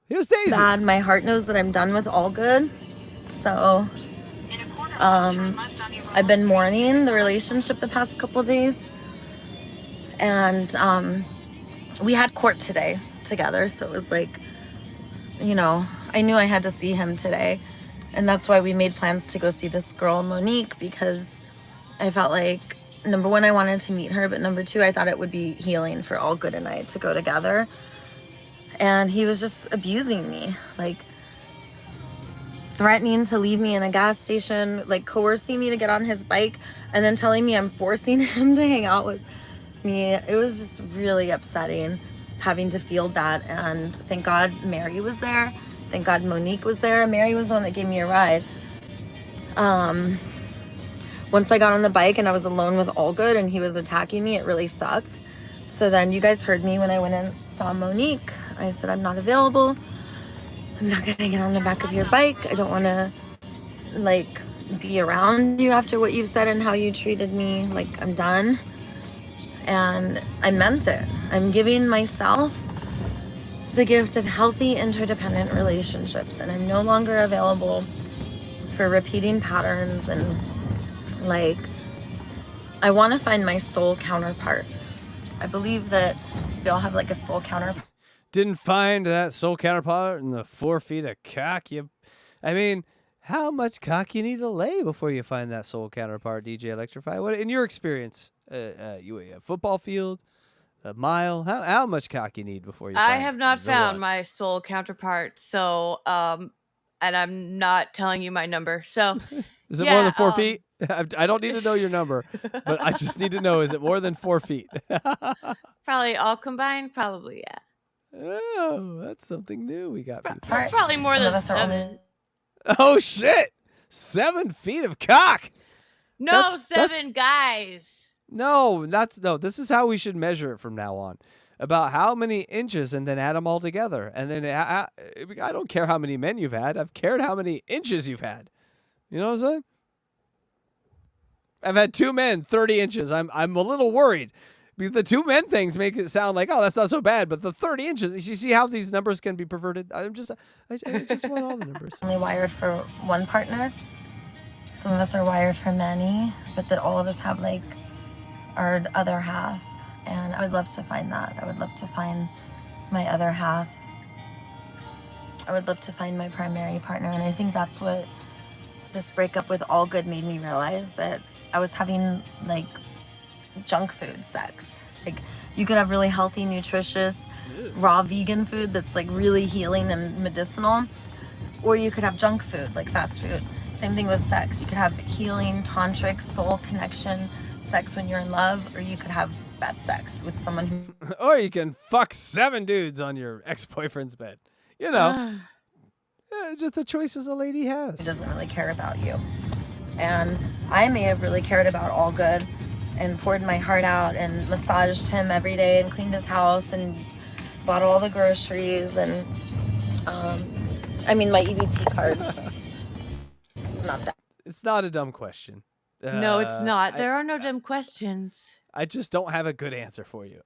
Here's Daisy. Bad. My heart knows that I'm done with all good. So, I've been mourning the relationship the past couple days. And we had court today together. So it was like, you know, I knew I had to see him today. And that's why we made plans to go see this girl, Monique, because I felt like, number one, I wanted to meet her, but number two, I thought it would be healing for All Good and I to go together. And he was just abusing me, like threatening to leave me in a gas station, like coercing me to get on his bike, and then telling me I'm forcing him to hang out with me. It was just really upsetting having to feel that. And thank God Mary was there. Thank God Monique was there. Mary was the one that gave me a ride. Once I got on the bike and I was alone with All Good and he was attacking me, it really sucked. So then you guys heard me when I went and saw Monique. I said, I'm not available. I'm not gonna get on the back of your bike. I don't wanna like be around you after what you've said and how you treated me. Like, I'm done. And I meant it. I'm giving myself the gift of healthy, interdependent relationships, and I'm no longer available for repeating patterns. And like, I want to find my soul counterpart. I believe that we all have like a soul counterpart. Didn't find that soul counterpart in the 4 feet of cock. I mean, how much cock you need to lay before you find that soul counterpart, DJ Electrify? What, in your experience, you a football field, a mile? How much cock you need before you? I have not found my soul counterpart, so and I'm not telling you my number. So, is it more than 4 feet? I don't need to know your number, but I just need to know: is it more than 4 feet? Probably all combined. Probably, yeah. Oh, that's something new. We got people. Probably more than 7. Oh shit! 7 feet of cock. No, 7 guys. No, this is how we should measure it from now on. About how many inches, and then add them all together. And then I don't care how many men you've had. I've cared how many inches you've had. You know what I'm saying? I've had 2 men, 30 inches. I'm a little worried. Because the 2 men things make it sound like, oh, that's not so bad. But the 30 inches, you see how these numbers can be perverted? I just want all the numbers. Only wired for one partner. Some of us are wired for many, but that all of us have like our other half. And I would love to find that. I would love to find my other half. I would love to find my primary partner. And I think that's what this breakup with All Good made me realize, that I was having like junk food sex. Like, you could have really healthy, nutritious, raw vegan food that's like really healing and medicinal, or you could have junk food, like fast food. Same thing with sex. You could have healing, tantric, soul connection sex when you're in love, or you could have bad sex with someone who... Or you can fuck 7 dudes on your ex-boyfriend's bed. You know, just the choices a lady has. He doesn't really care about you. And I may have really cared about All Good and poured my heart out and massaged him every day and cleaned his house and bought all the groceries and I mean, my EBT card. It's not that. It's not a dumb question. No, it's not. There are no dumb questions. I just don't have a good answer for you.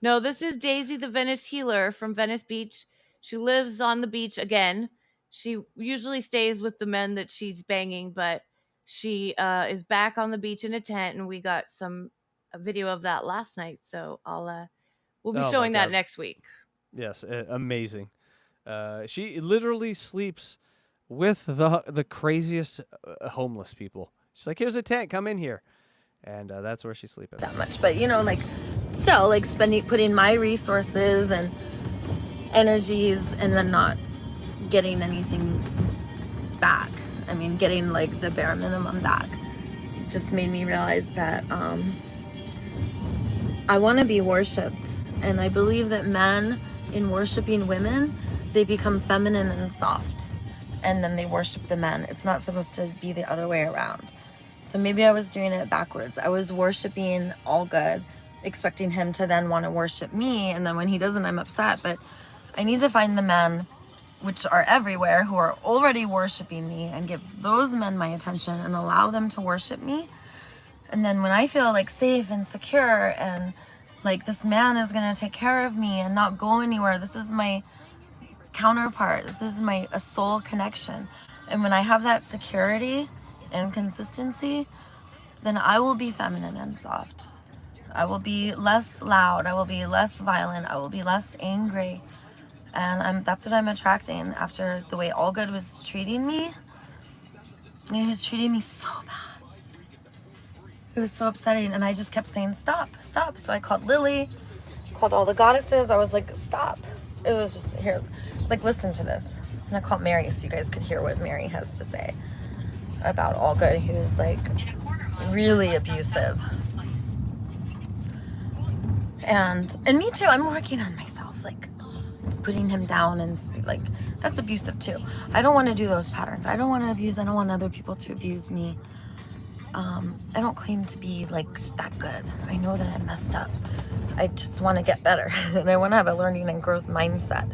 No, this is Daisy, the Venice healer from Venice Beach. She lives on the beach again. She usually stays with the men that she's banging, but she is back on the beach in a tent, and we got a video of that last night. So we'll be showing that next week. Yes, amazing. She literally sleeps with the craziest homeless people. She's like, here's a tent, come in here. And that's where she's sleeping. That much, but you know, like, still, like, putting my resources and energies and then not getting anything back. I mean, getting like the bare minimum back just made me realize that I want to be worshipped, and I believe that men, in worshiping women, they become feminine and soft, and then they worship the men. It's not supposed to be the other way around. So maybe I was doing it backwards. I was worshiping All Good, expecting him to then want to worship me, and then when he doesn't, I'm upset. But I need to find the men, which are everywhere, who are already worshiping me, and give those men my attention and allow them to worship me. And then when I feel like safe and secure and like this man is gonna take care of me and not go anywhere, this is my counterpart. This is a soul connection. And when I have that security and consistency, then I will be feminine and soft. I will be less loud. I will be less violent. I will be less angry. And that's what I'm attracting after the way All Good was treating me. He was treating me so bad. It was so upsetting. And I just kept saying, stop, stop. So I called Lily, called all the goddesses. I was like, stop. It was just, here, like, listen to this. And I called Mary so you guys could hear what Mary has to say about All Good. He was like really abusive. And me too, I'm working on myself, like putting him down, and like that's abusive too. I don't want to do those patterns. I don't want to abuse. I don't want other people to abuse me. I don't claim to be like that good. I know that I messed up. I just want to get better and I want to have a learning and growth mindset.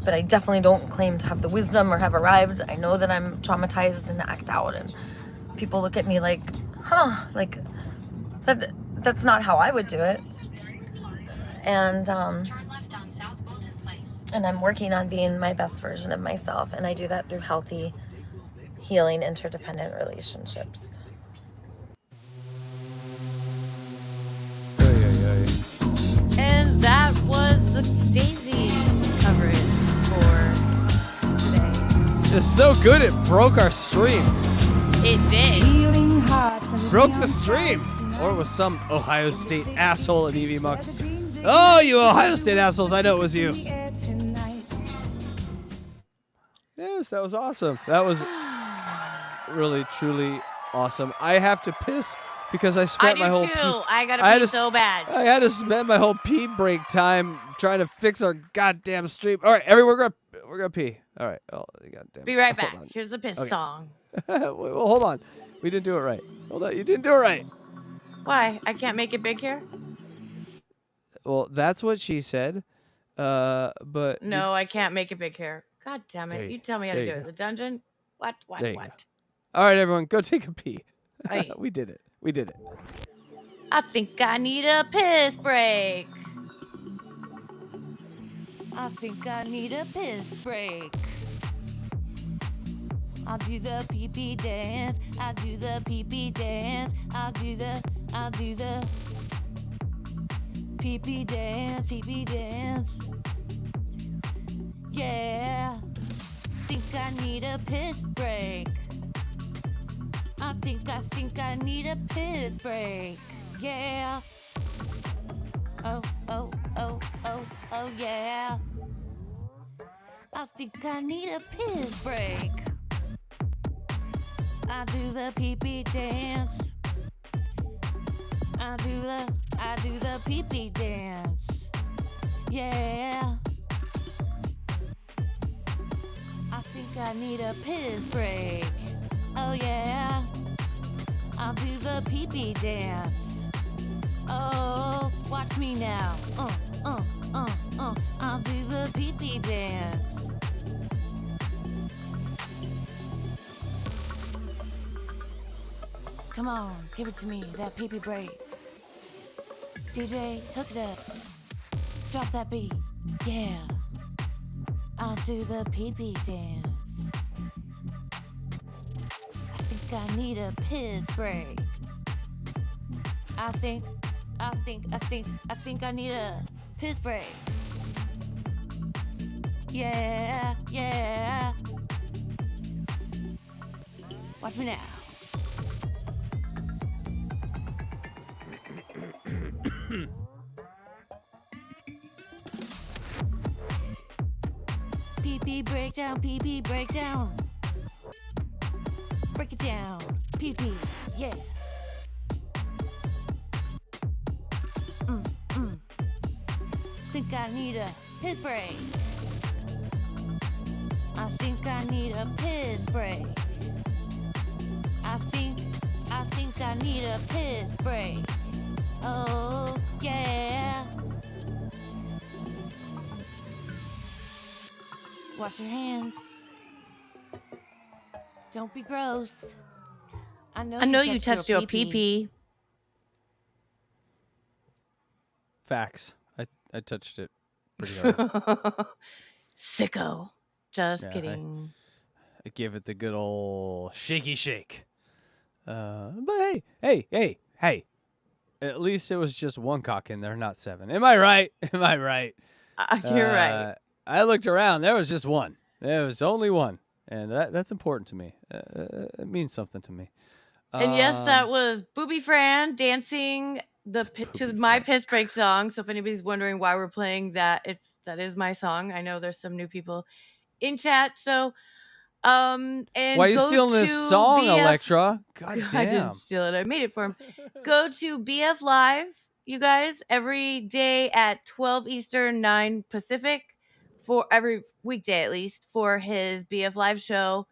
But I definitely don't claim to have the wisdom or have arrived. I know that I'm traumatized and act out, and people look at me like, huh, like that's not how I would do it. And I'm working on being my best version of myself, and I do that through healthy, healing, interdependent relationships. And that was the Daisy coverage for today. It's so good it broke our stream. It did. Broke the stream. Or it was some Ohio State asshole at EV Mux. Oh, you Ohio State assholes, I know it was you. Yes, that was awesome. That was really, truly awesome. I have to piss because I spent my whole I gotta pee so bad. I had to spend my whole pee break time trying to fix our goddamn stream. All right, everyone, we're gonna pee. All right. Oh, goddamn. Be right back. Here's the piss song. Well, hold on. We didn't do it right. Hold on. You didn't do it right. Why? I can't make it big here? Well, that's what she said. But no, I can't make it big here. God damn it! You tell me how to do it. The dungeon? What? All right, everyone, go take a pee. Hey. We did it. We did it. I think I need a piss break. I think I need a piss break. I'll do the pee-pee dance. I'll do the pee-pee dance. I'll do the pee-pee dance, pee-pee dance. Yeah. Think I need a piss break. I think I need a piss break. Yeah. Oh, yeah. I think I need a piss break. I do the pee-pee dance. I do the pee-pee dance. Yeah. I think I need a piss break. Oh yeah. I'll do the pee-pee dance. Oh, watch me now. I'll do the pee-pee dance. Come on, give it to me, that pee-pee break. DJ, hook it up. Drop that beat. Yeah. I'll do the pee-pee dance. I think I need a piss break. I think I need a piss break. Yeah. Watch me now. Pee-pee breakdown, pee-pee breakdown. Break it down, pee-pee, yeah. Think I need a piss break. I think I need a piss break. I think I need a piss break. Oh, yeah. Wash your hands. Don't be gross. I know you touched your pee-pee. Facts. I touched it pretty hard. Sicko. Just Yeah, kidding. I give it the good old shaky shake. But hey. At least it was just one cock in there, not 7. Am I right? Am I right? You're right. I looked around. There was just one. There was only one. And that's important to me. It means something to me. And yes, that was Booby Fran dancing to my piss break song. So if anybody's wondering why we're playing that, that is my song. I know there's some new people in chat. So and why are you stealing this song, Electra? God damn. I didn't steal it. I made it for him. Go to BF Live, you guys, every day at 12 Eastern, 9 Pacific, for every weekday at least, for his BF Live show.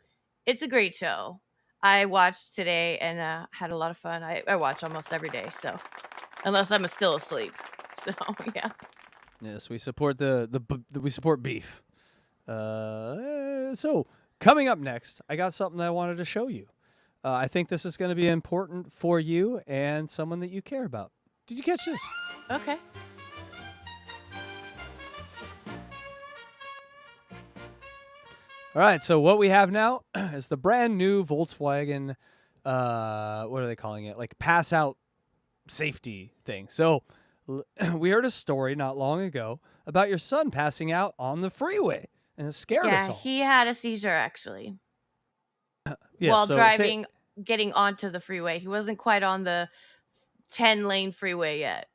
It's a great show. I watched today and had a lot of fun. I watch almost every day, so unless I'm still asleep. So yeah. Yes, we support we support beef. So coming up next, I got something that I wanted to show you. I think this is going to be important for you and someone that you care about. Did you catch this? Okay. All right, so what we have now is the brand new Volkswagen, what are they calling it? Like pass out safety thing. So we heard a story not long ago about your son passing out on the freeway, and it scared us all. Yeah, he had a seizure actually. Yeah, while driving, getting onto the freeway. He wasn't quite on the 10-lane freeway yet.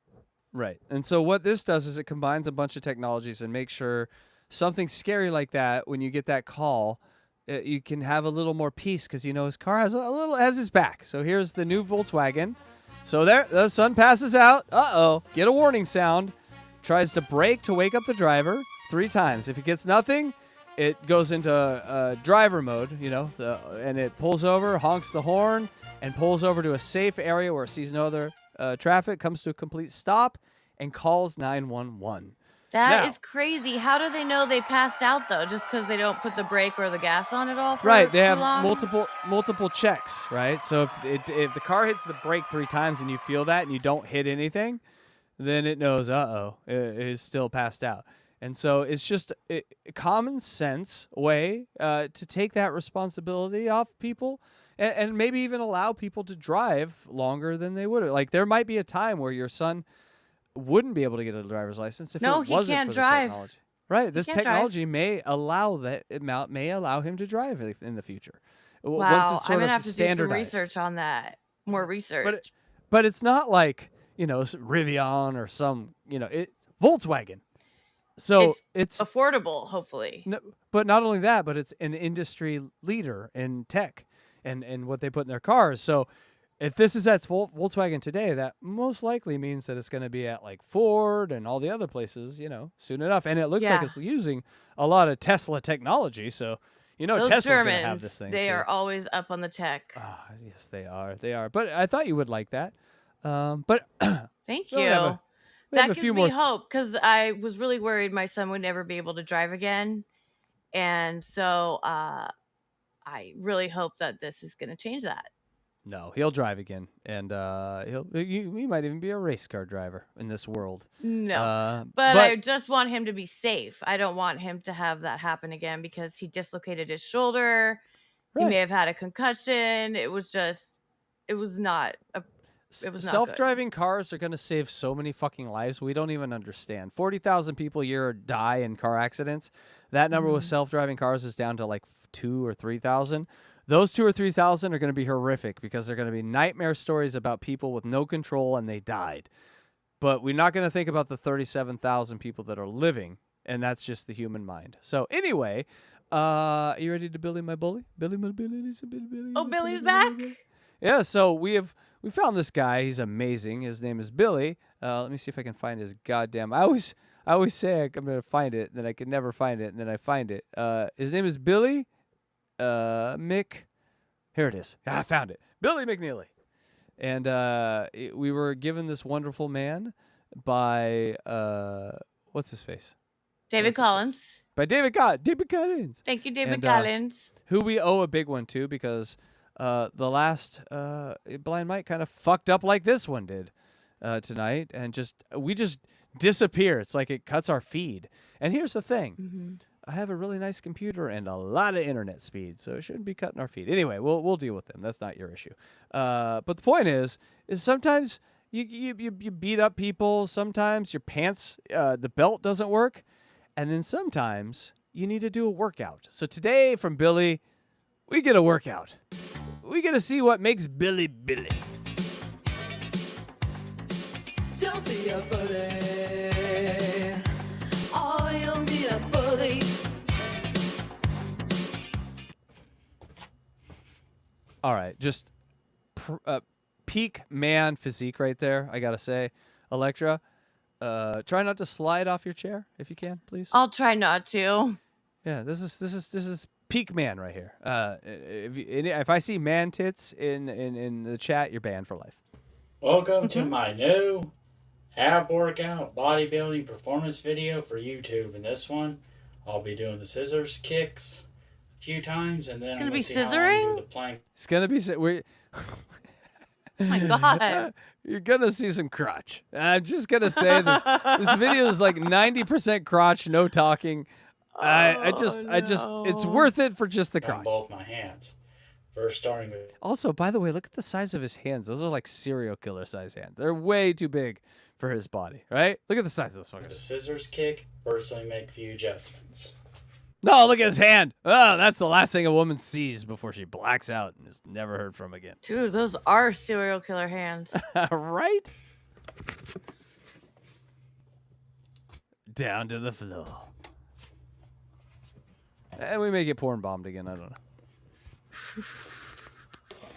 Right. And so what this does is it combines a bunch of technologies and makes sure something scary like that, when you get that call, you can have a little more peace because you know his car has his back. So here's the new Volkswagen. So there, the son passes out. Uh-oh. Get a warning sound. Tries to brake to wake up the driver 3 times. If he gets nothing, it goes into driver mode, you know, and it pulls over, honks the horn, and pulls over to a safe area where it sees no other traffic, comes to a complete stop, and calls 911. That is crazy. How do they know they passed out, though? Just because they don't put the brake or the gas on at all? Right. They have multiple checks, right? So if the car hits the brake 3 times and you feel that and you don't hit anything, then it knows, it is still passed out. And so it's just a common sense way to take that responsibility off people and maybe even allow people to drive longer than they would have. Like there might be a time where your son wouldn't be able to get a driver's license if it wasn't for the technology. Right. This technology may allow him to drive in the future. Wow. Once it's I'm going to have to do some standardized. research on that. More research. But it's not like, Rivian or some, Volkswagen. So it's affordable, hopefully. No, but not only that, but it's an industry leader in tech and what they put in their cars. So if this is at Volkswagen today, that most likely means that it's going to be at like Ford and all the other places, soon enough. And it looks like it's using a lot of Tesla technology. So, Those Tesla's going Germans, to have this thing. They are always up on the tech. Yes, they are. They are. But I thought you would like that. But thank you. That gives me hope because I was really worried my son would never be able to drive again. And so I really hope that this is going to change that. No, he'll drive again, and he might even be a race car driver in this world. No, but I just want him to be safe. I don't want him to have that happen again because he dislocated his shoulder. Right. He may have had a concussion. It was not self-driving cars are going to save so many fucking lives we don't even understand. 40,000 people a year die in car accidents. That number with self-driving cars is down to like 2,000 or 3,000. Those 2,000 or 3,000 are going to be horrific because they're going to be nightmare stories about people with no control and they died. But we're not going to think about the 37,000 people that are living, and that's just the human mind. So anyway, are you ready to Billy my bully? Billy my Billy. Oh, Billy's back? Yeah, so we found this guy. He's amazing. His name is Billy. Let me see if I can find his goddamn. I always say I'm going to find it, then I can never find it, and then I find it. His name is Billy Mick. Here it is. I found it. Billy McNeely. And we were given this wonderful man by what's his face? David Collins. By David Collins. Thank you, David Collins. Who we owe a big one to because the last Blind Mike kind of fucked up like this one did tonight, and we just disappear. It's like it cuts our feed. And here's the thing. I have a really nice computer and a lot of internet speed, so it shouldn't be cutting our feed. Anyway, we'll deal with them. That's not your issue. But the point is sometimes you beat up people. Sometimes your pants, the belt doesn't work, and then sometimes you need to do a workout. So today from Billy, we get a workout. We get to see what makes Billy Billy. Don't be a bully. Oh, you'll be a bully. All right, just peak man physique right there. I gotta say, Electra, try not to slide off your chair if you can, please. I'll try not to. Yeah, this is peak man right here. If I see man tits in the chat, you're banned for life. Welcome to my new ab workout bodybuilding performance video for YouTube. In this one, I'll be doing the scissors kicks a few times, and then It's I'm gonna be see how long I scissoring? do the plank. It's gonna be Oh my God. You're gonna see some crotch. I'm just gonna say this video is like 90% crotch, no talking. I just it's worth it for just the on crotch. both my hands. First, starting with Also, by the way, look at the size of his hands. Those are like serial killer size hands. They're way too big for his body, right? Look at the size of those the fuckers. scissors kick. First, let me make a few adjustments. No, look at his hand. Oh, that's the last thing a woman sees before she blacks out and is never heard from again. Dude, those are serial killer hands. Right? Down to the floor. And we may get porn bombed again. I don't know.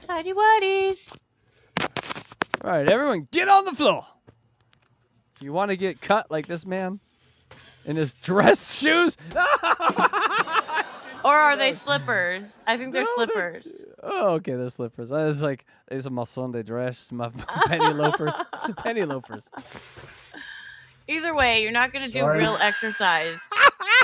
Tidy whities. All right, everyone, get on the floor. You want to get cut like this man in his dress shoes? Or are they slippers? I think they're No, slippers. Oh, okay, they're slippers. It's like these are my Sunday dress, my penny loafers. It's penny loafers. Either way, you're not gonna do Sorry. real exercise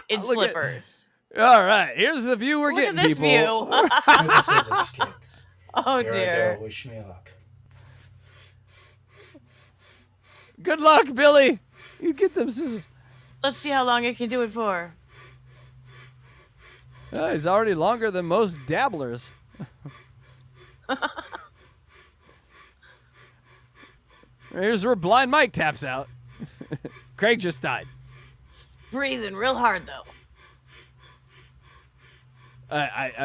in Look at- slippers. All right, here's the view we're Look at getting, this people. view. Do the scissors kicks. Oh Here I dear. go. Wish me luck. Good luck, Billy. You get them scissors. Let's see how long I can do it for. He's already longer than most dabblers. Here's where Blind Mike taps out. Craig just died. Breathing real hard though.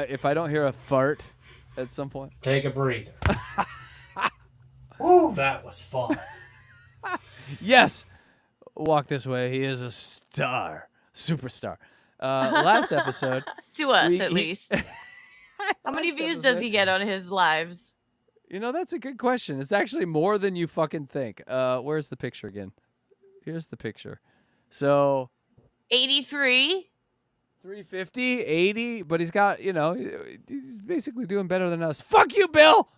If I don't hear a fart at some point. Take a breather. Woo, that was fun. Yes. Walk this way. He is a star. Superstar. Last episode. To us, We- at he- least. How many Last views does episode- he get on his lives? You know, that's a good question. It's actually more than you fucking think. Where's the picture again? Here's the picture. So 83. 350, 80, but he's got, you know, he's basically doing better than us. Fuck you, Bill!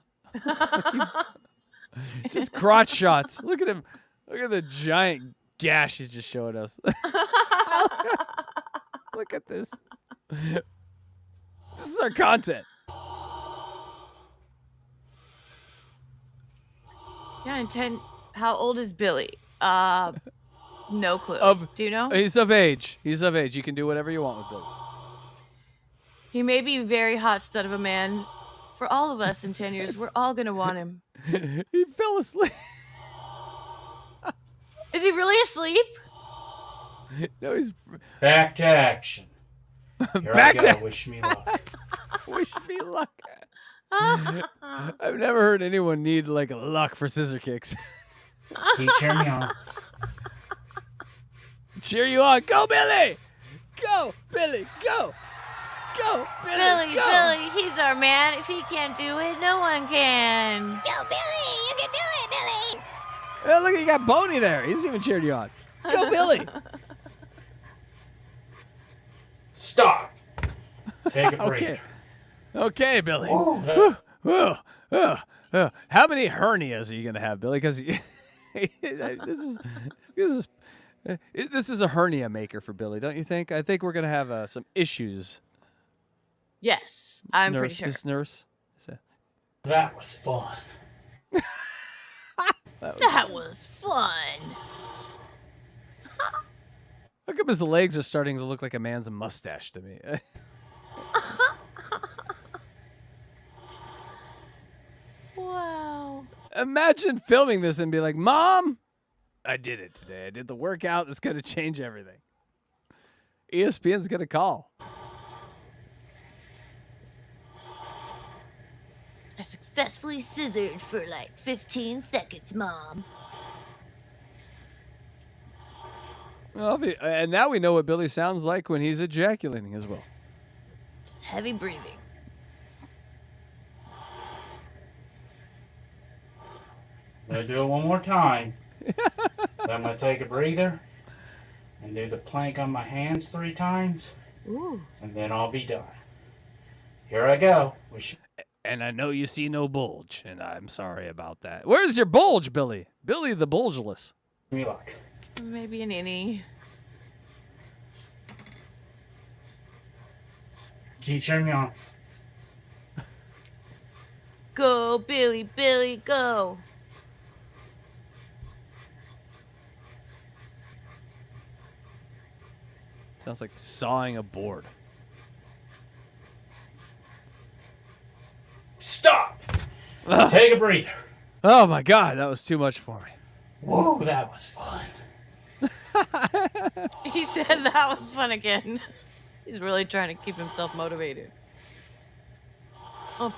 Just crotch shots. Look at him. Look at the giant gash he's just showing us. Look at this. This is our content. Yeah, and 10. How old is Billy? No clue. Do you know? He's of age. He's of age. You can do whatever you want with Billy. He may be a very hot stud of a man. For all of us in 10 years, we're all gonna want him. He fell asleep. Is he really asleep? No, he's Back to action. Here back I go. to Wish me luck. wish me luck. I've never heard anyone need like luck for scissor kicks. Keep cheering me on. Cheer you on. Go, Billy! Go, Billy, go! Go, Billy, Billy, go! Billy, he's our man. If he can't do it, no one can. Go, Billy! You can do it, Billy! Oh, look, you got Boney there. He's even cheered you on. Go, Billy! Stop. Take a breather. Okay. Okay, Billy. Woo, that- How many hernias are you gonna have, Billy? Because this is a hernia maker for Billy, don't you think? I think we're gonna have some issues. Yes, I'm nurse, pretty sure. Miss Nurse. That was fun. That was fun. How come his legs are starting to look like a man's mustache to me? Wow. Imagine filming this and be like, Mom, I did it today. I did the workout that's going to change everything. ESPN's going to call. I successfully scissored for like 15 seconds, Mom. Well, and now we know what Billy sounds like when he's ejaculating as well. Just heavy breathing. I'm going to do it one more time. Then I'm going to take a breather and do the plank on my hands 3 times. Ooh. And then I'll be done. Here I go. And I know you see no bulge, and I'm sorry about that. Where's your bulge, Billy? Billy the bulgeless. Me luck. Maybe an innie. Can you turn me on? Go, Billy, Billy, go. Sounds like sawing a board. Stop! Take a breather. Oh my God, that was too much for me. Whoa, that was fun. He said that was fun again. He's really trying to keep himself motivated. Up.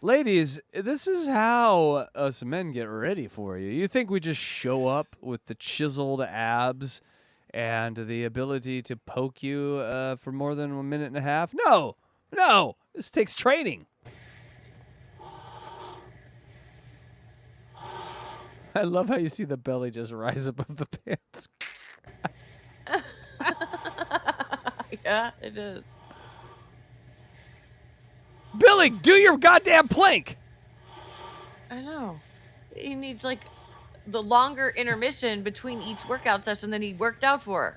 Ladies, this is how us men get ready for you. You think we just show up with the chiseled abs and the ability to poke you for more than 1.5 minutes? No, no, this takes training. I love how you see the belly just rise above the pants. Yeah, it is. Billy, do your goddamn plank. I know. He needs like the longer intermission between each workout session than he worked out for.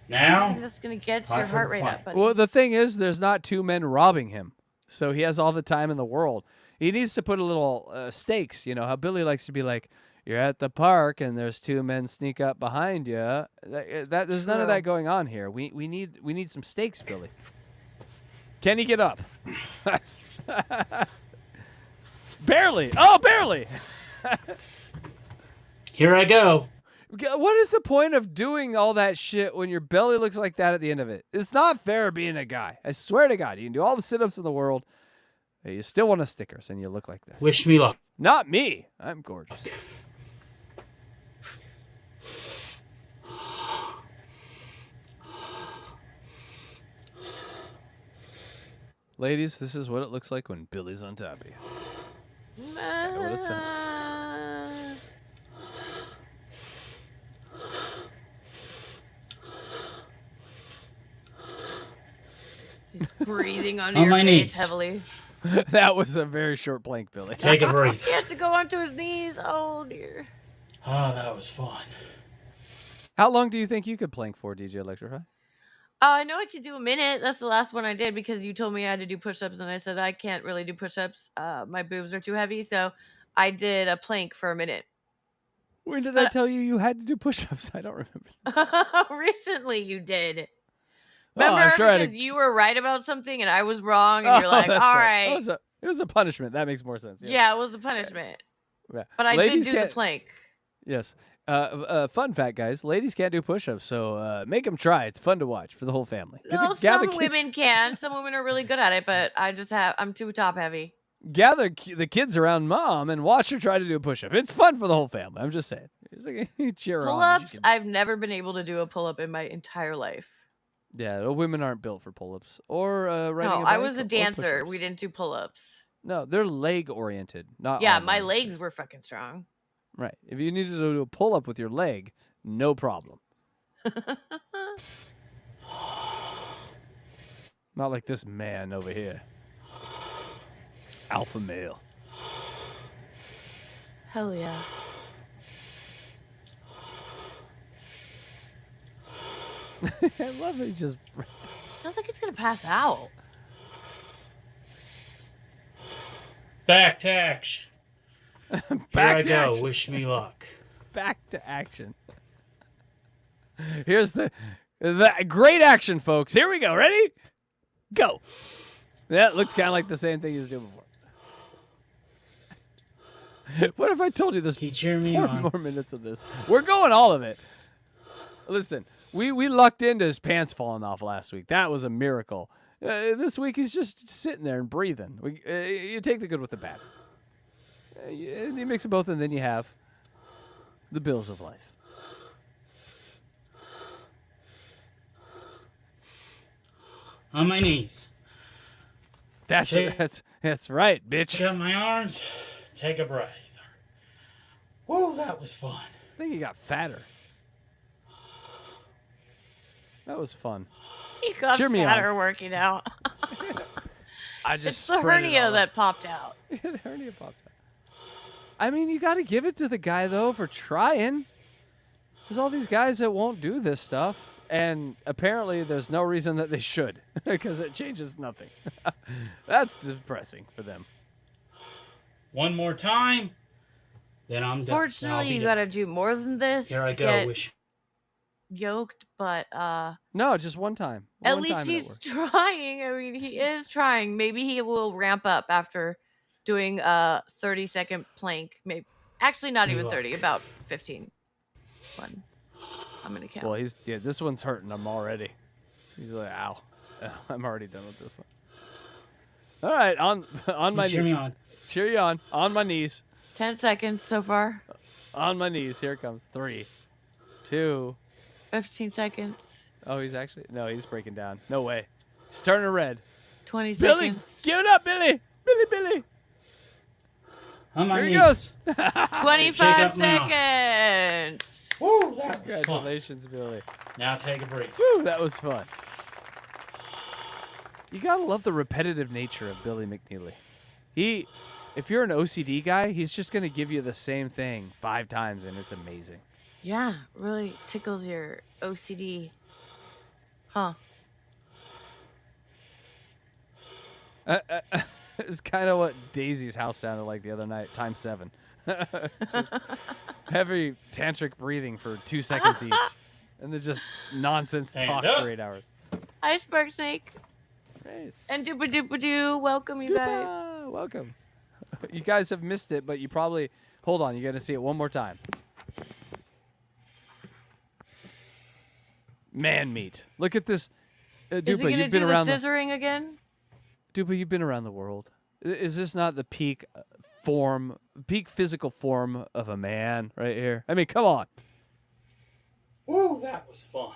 I Now, think that's gonna get time your for heart the rate plank. up. Buddy. Well, the thing is, there's not 2 men robbing him, so he has all the time in the world. He needs to put a little stakes. You know how Billy likes to be like, you're at the park and there's 2 men sneak up behind you. There's none of that going on here. We need some stakes, Billy. Can he get up? That's barely. Oh, barely. here I go. What is the point of doing all that shit when your belly looks like that at the end of it? It's not fair being a guy. I swear to God, you can do all the sit-ups in the world. You still want a stickers and you look like this. Wish me luck. Not me. I'm gorgeous. Ladies, this is what it looks like when Billy's on top of you. I would have said. He's breathing onto On your my face knees. heavily. That was a very short plank, Billy. Take a breath. He had to go onto his knees. Oh dear. Oh, that was fun. How long do you think you could plank for, DJ Electrify? I know I could do a minute. That's the last one I did because you told me I had to do push-ups, and I said I can't really do push-ups. My boobs are too heavy, so I did a plank for a minute. When did I tell you had to do push-ups? I don't remember. Recently, you did. Oh, Remember, I'm sure I had because to- you were right about something and I was wrong, and you're like, all that's right. It was a punishment. That makes more sense. Yeah, it was a punishment. Yeah. But I Ladies did do the can't- plank. Yes. Fun fact, guys. Ladies can't do push-ups, so make them try. It's fun to watch for the whole family. No, some women can. Some women are really good at it, but I'm too top heavy. Gather the kids around mom and watch her try to do a push-up. It's fun for the whole family. I'm just saying. It's like, you cheer her on. Pull-ups, I've never been able to do a pull-up in my entire life. Yeah, women aren't built for pull-ups or riding No, a I bike was a or dancer. push-ups. We didn't do pull-ups. No, they're leg-oriented, not Yeah, arm my oriented. legs were fucking strong. Right. If you needed to do a pull-up with your leg, no problem. Not like this man over here. Alpha male. Hell yeah. I love it. Just Sounds like he's gonna pass out. Back to action. back Here to I go. action. Wish me luck. Back to action. Here's the great action, folks. Here we go. Ready? Go. That looks kind of like the same thing you was doing before. What if I told you there's Can you cheer me 4 on? more minutes of this? We're going all of it. Listen, we lucked into his pants falling off last week. That was a miracle. This week he's just sitting there and breathing. You take the good with the bad. You mix them both, and then you have the bills of life. On my knees. That's right, bitch. Shut my arms. Take a breath. Whoa, that was fun. I think you got fatter. That was fun. You got Cheer me fatter working out. I just It's the spread it hernia all that popped out. the hernia popped out. I mean, you got to give it to the guy though for trying. There's all these guys that won't do this stuff, and apparently there's no reason that they should, because it changes nothing. That's depressing for them. One more time, then I'm done. Fortunately, you got to do more than this Here I to go. get yoked, but No, just one time. at One least time and it he's worked. trying. I mean, he is trying. Maybe he will ramp up after doing a 30-second plank. Maybe actually not even 30, about 15. One. I'm gonna count. Well, this one's hurting him already. He's like, ow. I'm already done with this one. All right, on my Cheer me knees. on. Cheer you on my knees. 10 seconds so far. On my knees. Here it comes. 3, 2. 15 seconds. Oh, he's breaking down. No way. He's turning red. 20 Billy, seconds. give it up, Billy. Billy. On my Here he knees. goes. 25 Shake up my seconds. Woo, that was fun. Congratulations, Billy. Now take a break. Woo, that was fun. You gotta love the repetitive nature of Billy McNeely. If you're an OCD guy, he's just gonna give you the same thing 5 times, and it's amazing. Yeah, really tickles your OCD. Huh. It's kind of what Daisy's house sounded like the other night, times 7. Just heavy tantric breathing for 2 seconds each. And then just nonsense Stand talk up. for 8 hours. Hi, Spark Snake. Nice. And Doopa Doopa Doo. Welcome, you guys. Goodbye. Welcome. You guys have missed it, but you probably... Hold on, you got to see it one more time. Man meat. Look at this. Is Dupa, he going to you've been do the around scissoring again? Dupa, you've been around the world. Is this not the peak physical form of a man right here? I mean, come on. Woo, that was fun.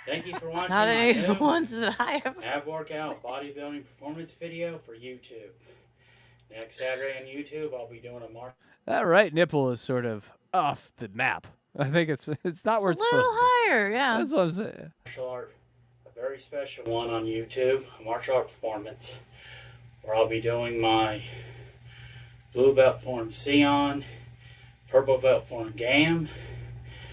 Thank you for watching Not my any new ones that I have. ab workout bodybuilding performance video for YouTube. Next Saturday on YouTube, I'll be doing a martial That right nipple is sort of off the map. I think it's not where It's it's a little supposed to higher, be. yeah. That's what I'm saying. art, a very special one on YouTube, a martial art performance, where I'll be doing my blue belt form Sion, purple belt form Gam,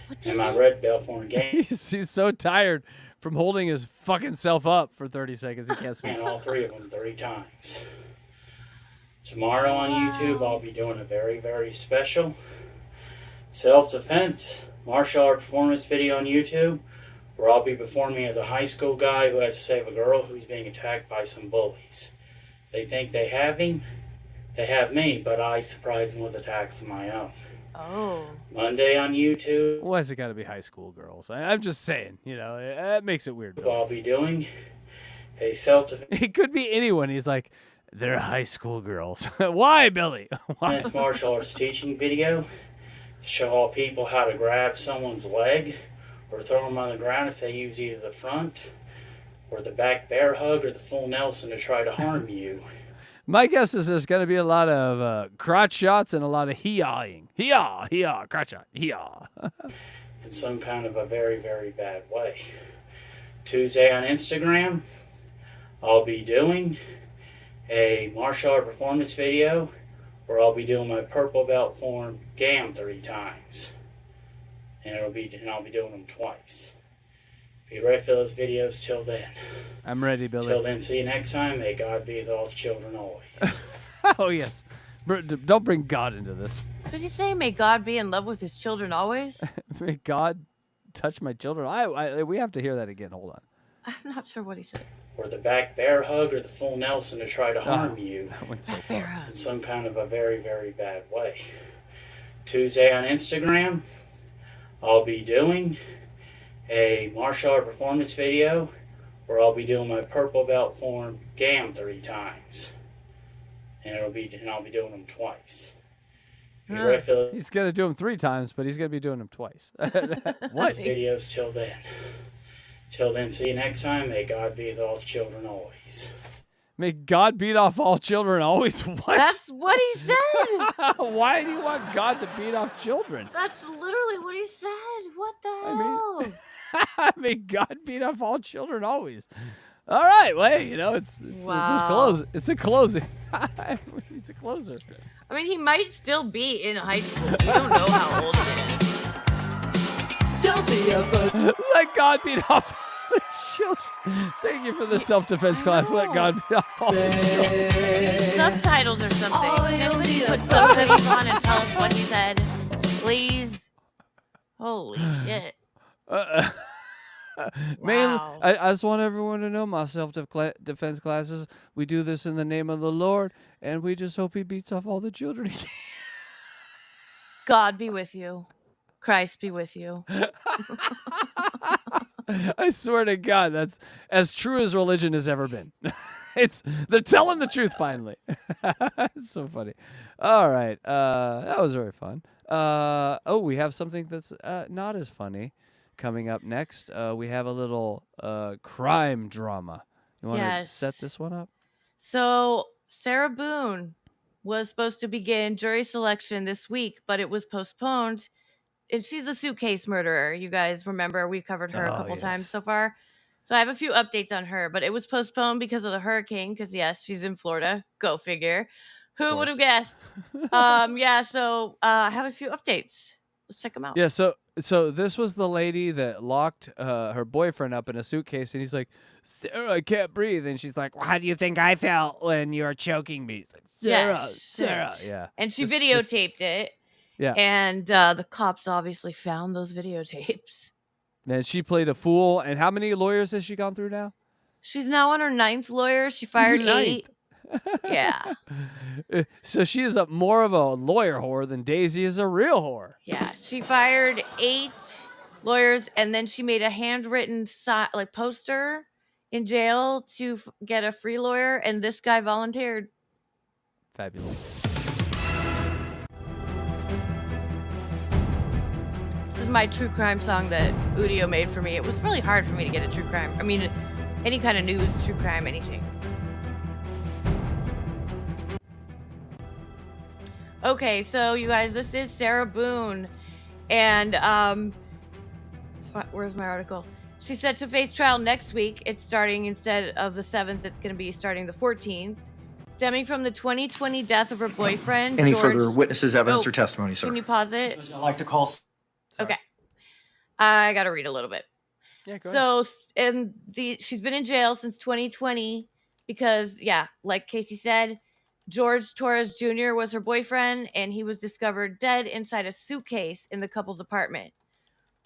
What's and he my say? red belt form Gam, He's so tired from holding his fucking self up for 30 seconds. He can't speak. and all 3 of them 3 times. Tomorrow on YouTube, I'll be doing a very, very special self-defense martial art performance video on YouTube, where I'll be performing as a high school guy who has to save a girl who's being attacked by some bullies. They think they have him, they have me, but I surprise them with attacks of my own. Oh. Monday on YouTube, Why has it got to be high school girls? I'm just saying, that makes it weird. Bill. I'll be doing a self-defense It could be anyone. He's like, they're high school girls. Why, Billy? Why? martial arts teaching video to show all people how to grab someone's leg or throw them on the ground if they use either the front or the back bear hug or the full Nelson to try to harm you. My guess is there's going to be a lot of crotch shots and a lot of hee-yawing. Hee-yaw, crotch shot, hee-yaw. In some kind of a very, very bad way. Tuesday on Instagram, I'll be doing a martial art performance video where I'll be doing my purple belt form Gam 3 times. And I'll be doing them twice. Be ready for those videos till then. I'm ready, Billy. Till then, see you next time. May God be with all his children always. Oh, yes. Don't bring God into this. What did he say? May God be in love with his children always? May God touch my children. We have to hear that again. Hold on. I'm not sure what he said. Or the back bear hug or the full Nelson to try to harm you That went so Back bear far. hug. in some kind of a very, very bad way. Tuesday on Instagram, I'll be doing a martial art performance video where I'll be doing my purple belt form GAM 3 times. And I'll be doing them twice. You ready for the He's gonna do them 3 times, but he's gonna be doing them twice. What? videos till then? Till then, see you next time. May God be with all children always. May God beat off all children always. What? That's what he said. Why do you want God to beat off children? That's literally what he said. What the I hell? May God beat off all children always. All right, well, hey, you know, it's just close. It's a closing. It's a closer. I mean, he might still be in high school. We don't know how old he is. Don't be a bully. Let God beat off the children. Thank you for the self-defense class. Let God beat off all the children. Subtitles or something. Oh, Can you'll anybody be put a subtitles on and tell us what he said? Please. Holy shit. Mainly, Wow. I just want everyone to know my self-defense classes. We do this in the name of the Lord, and we just hope he beats off all the children. God be with you. Christ be with you. I swear to God, that's as true as religion has ever been. They're telling the truth finally. It's so funny. All right, that was very fun. We have something that's not as funny coming up next. We have a little crime drama. You want to Yes. set this one up? So, Sarah Boone was supposed to begin jury selection this week, but it was postponed. And she's a suitcase murderer. You guys remember we covered her a couple times yes. so far. So I have a few updates on her, but it was postponed because of the hurricane. Because yes, she's in Florida. Go figure. Who would have guessed? So I have a few updates. Let's check them out. Yeah, so this was the lady that locked her boyfriend up in a suitcase, and he's like, Sarah, I can't breathe. And she's like, well, how do you think I felt when you were choking me? He's like, Yeah, Sarah. shit. Yeah. And she Just- videotaped it. Yeah. And the cops obviously found those videotapes. Man, she played a fool. And how many lawyers has she gone through now? She's now on her 9th lawyer. She fired 8. Yeah. So she is more of a lawyer whore than Daisy is a real whore. Yeah. She fired 8 lawyers, and then she made a handwritten poster in jail to get a free lawyer, and this guy volunteered. Fabulous. This is my true crime song that Udio made for me. It was really hard for me to get a true crime. I mean, any kind of news, true crime, anything. Okay, so you guys, this is Sarah Boone, and where's my article? She's set to face trial next week. It's starting instead of the 7th. It's going to be starting the 14th, stemming from the 2020 death of her boyfriend. Any George. further witnesses, evidence, or testimony, sir? Can you pause it? I'd like to call. Okay, I got to read a little bit. Yeah, go ahead. So, she's been in jail since 2020 because, yeah, like Casey said, George Torres Jr. was her boyfriend, and he was discovered dead inside a suitcase in the couple's apartment.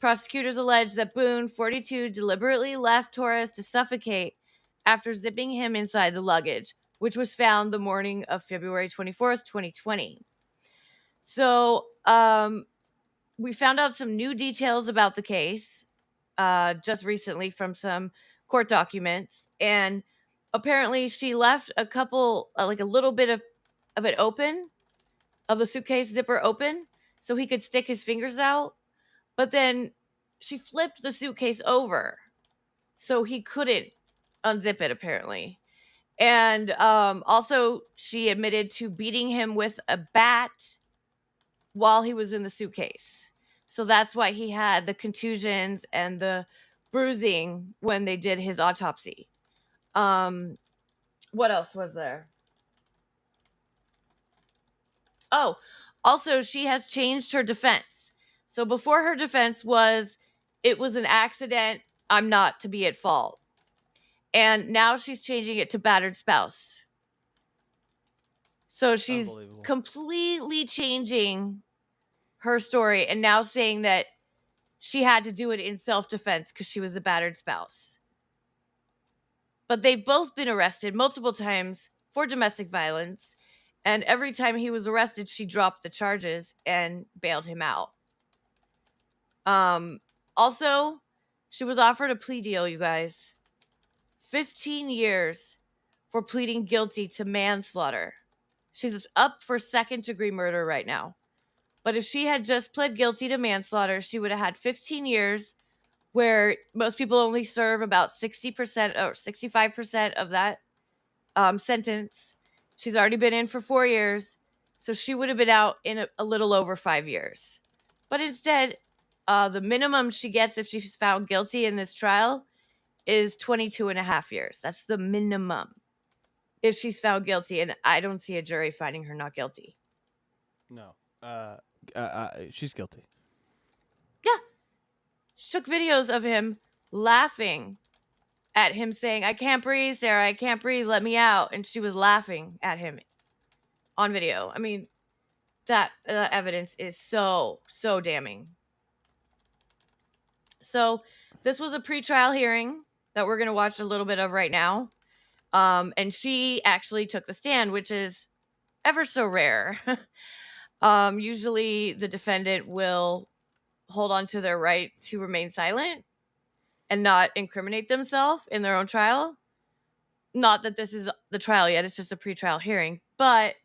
Prosecutors allege that Boone, 42, deliberately left Torres to suffocate after zipping him inside the luggage, which was found the morning of February 24th, 2020. So, we found out some new details about the case just recently from some court documents, and apparently she left a couple, like a little bit of it open, of the suitcase zipper open, so he could stick his fingers out. But then she flipped the suitcase over so he couldn't unzip it, apparently. And also she admitted to beating him with a bat while he was in the suitcase. So that's why he had the contusions and the bruising when they did his autopsy. What else was there? Oh, also she has changed her defense. So before, her defense was, it was an accident, I'm not to be at fault. And now she's changing it to battered spouse. So she's completely changing her story and now saying that she had to do it in self-defense because she was a battered spouse. But they've both been arrested multiple times for domestic violence. And every time he was arrested, she dropped the charges and bailed him out. Also, she was offered a plea deal, you guys. 15 years for pleading guilty to manslaughter. She's up for second-degree murder right now. But if she had just pled guilty to manslaughter, she would have had 15 years, where most people only serve about 60% or 65% of that sentence. She's already been in for 4 years, so she would have been out in a little over 5 years. But instead, the minimum she gets if she's found guilty in this trial is 22 and a half years. That's the minimum if she's found guilty, and I don't see a jury finding her not guilty. No. She's guilty. Yeah. She took videos of him laughing at him saying, "I can't breathe, Sarah, I can't breathe, let me out." And she was laughing at him on video. I mean, that evidence is so damning. So this was a pretrial hearing that we're going to watch a little bit of right now. And she actually took the stand, which is ever so rare. Usually the defendant will hold on to their right to remain silent and not incriminate themselves in their own trial. Not that this is the trial yet, it's just a pretrial hearing, but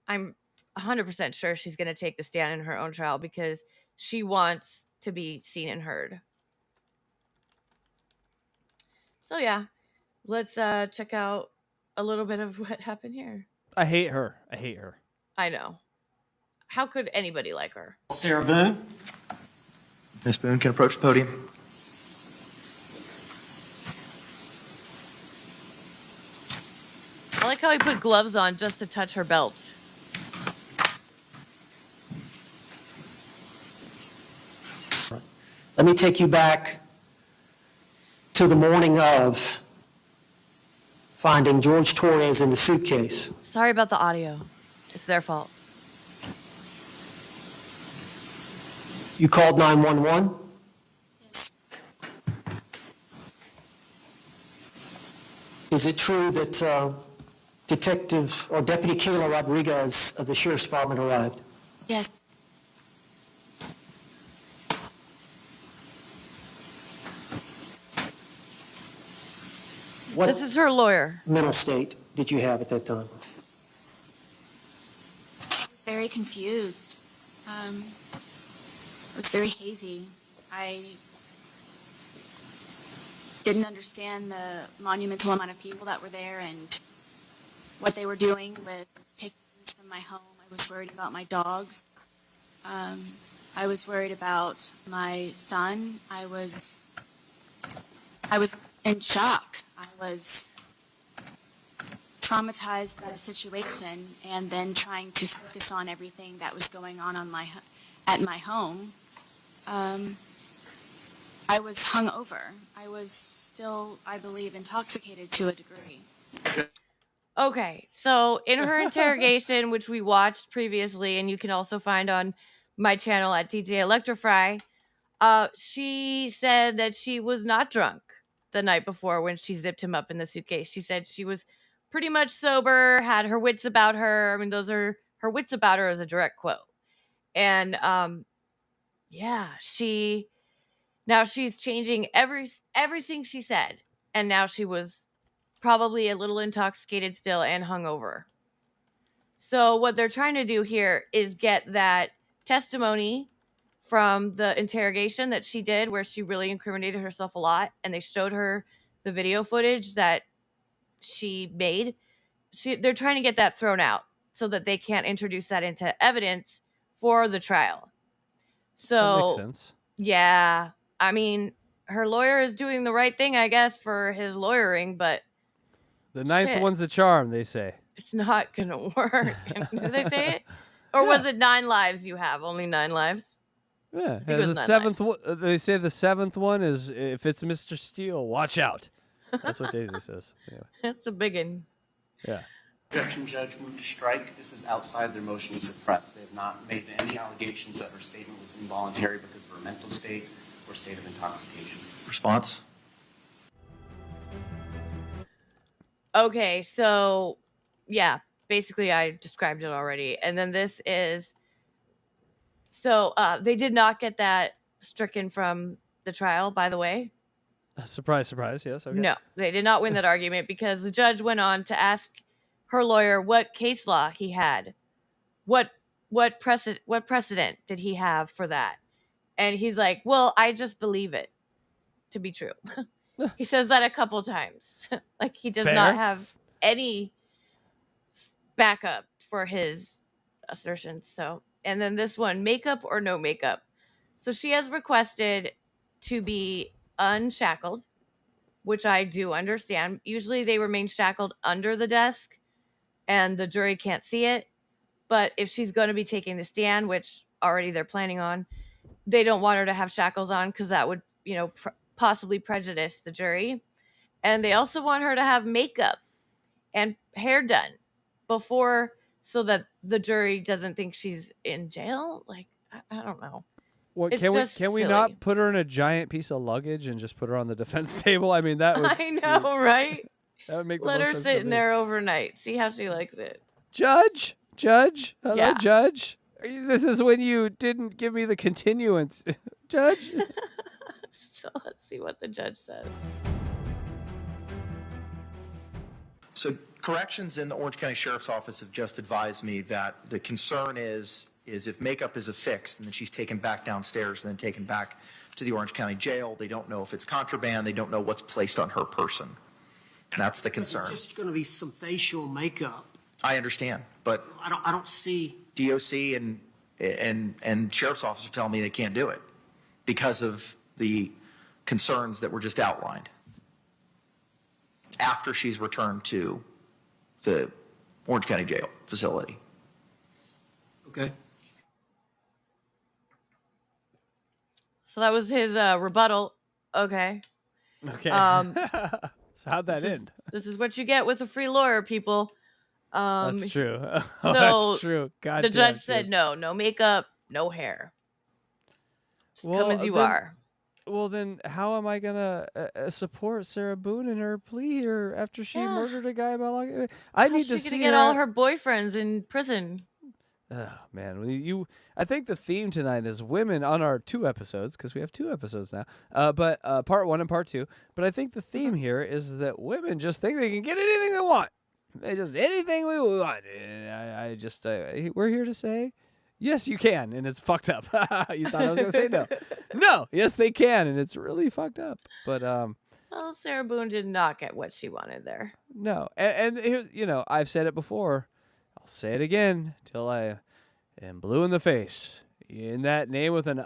I'm 100% sure she's going to take the stand in her own trial because she wants to be seen and heard. So yeah, let's check out a little bit of what happened here. I hate her. I know. How could anybody like her? Sarah Boone. Ms. Boone can approach the podium. I like how he put gloves on just to touch her belt. Let me take you back to the morning of finding George Torres in the suitcase. Sorry about the audio. It's their fault. You called 911? Yes. Is it true that Detective or Deputy Kayla Rodriguez of the Sheriff's Department arrived? Yes. What This is her lawyer. mental state did you have at that time? I was very confused. It was very hazy. I didn't understand the monumental amount of people that were there and what they were doing with taking things from my home. I was worried about my dogs. I was worried about my son. I was in shock. I was traumatized by the situation, and then trying to focus on everything that was going on at my home. I was hungover. I was still, I believe, intoxicated to a degree. Okay, so in her interrogation, which we watched previously, and you can also find on my channel at DJ Electra, she said that she was not drunk the night before when she zipped him up in the suitcase. She said she was pretty much sober, had her wits about her. I mean, those are her wits about her is a direct quote. And yeah, she's changing everything she said, and now she was probably a little intoxicated still and hungover. So what they're trying to do here is get that testimony from the interrogation that she did, where she really incriminated herself a lot, and they showed her the video footage that she made. They're trying to get that thrown out so that they can't introduce that into evidence for the trial. So That makes sense. Yeah, I mean, her lawyer is doing the right thing, I guess, for his lawyering, but The ninth shit. one's a charm, they say. It's not gonna work. Did they say it? Or was it 9 lives you have? Only 9 lives? Yeah, it was the 9 seventh lives. one. They say the 7th one is if it's Mr. Steele, watch out. That's what Daisy says. Anyway. That's a big one. Yeah. Objection, Judge, move to strike. This is outside their motion to suppress. They have not made any allegations that her statement was involuntary because of her mental state. or state of intoxication. Response? Okay, so yeah, basically I described it already. And then this is, so they did not get that stricken from the trial, by the way. Surprise, surprise. Yes. Okay. No, they did not win that argument because the judge went on to ask her lawyer what case law he had. What precedent did he have for that? And he's like, well, I just believe it to be true. He says that a couple times. Like he does Fair. not have any backup for his assertions. So, and then this one, makeup or no makeup. So she has requested to be unshackled, which I do understand. Usually they remain shackled under the desk and the jury can't see it. But if she's going to be taking the stand, which already they're planning on, they don't want her to have shackles on because that would, possibly prejudice the jury. And they also want her to have makeup and hair done before, so that the jury doesn't think she's in jail. Like, I don't know. What, It's can we just can we silly. not put her in a giant piece of luggage and just put her on the defense table? I mean, that would I know, right? that would make the Let most her sense sit to in me. there overnight. See how she likes it. Judge, hello, Yeah. Judge. This is when you didn't give me the continuance, Judge. So let's see what the judge says. So corrections in the Orange County Sheriff's Office have just advised me that the concern is if makeup is affixed and then she's taken back downstairs and then taken back to the Orange County Jail, they don't know if it's contraband, they don't know what's placed on her person. And that's the concern. There's just going to be some facial makeup. I understand, but I don't see. DOC and Sheriff's Office are telling me they can't do it because of the concerns that were just outlined after she's returned to the Orange County Jail facility. Okay. So that was his rebuttal. Okay. Okay. So how'd that end? This is what you get with a free lawyer, people. That's true. So That's true. God the damn, judge said Chris. no makeup, no hair. Just come Well, as you then- are. Well, then how am I gonna support Sarah Boone in her plea here after she Yeah. murdered a guy about I need to She's see gonna get all her boyfriends in prison. Oh man, I think the theme tonight is women on our 2 episodes because we have 2 episodes now. But part 1 and part 2. But I think the theme here is that women just think they can get anything they want. They just anything we want. And I just we're here to say, yes, you can, and it's fucked up. You thought I was gonna say no. No, yes, they can, and it's really fucked up. But Well, Sarah Boone did not get what she wanted there. no, and here, I've said it before. I'll say it again till I am blue in the face. In that name with an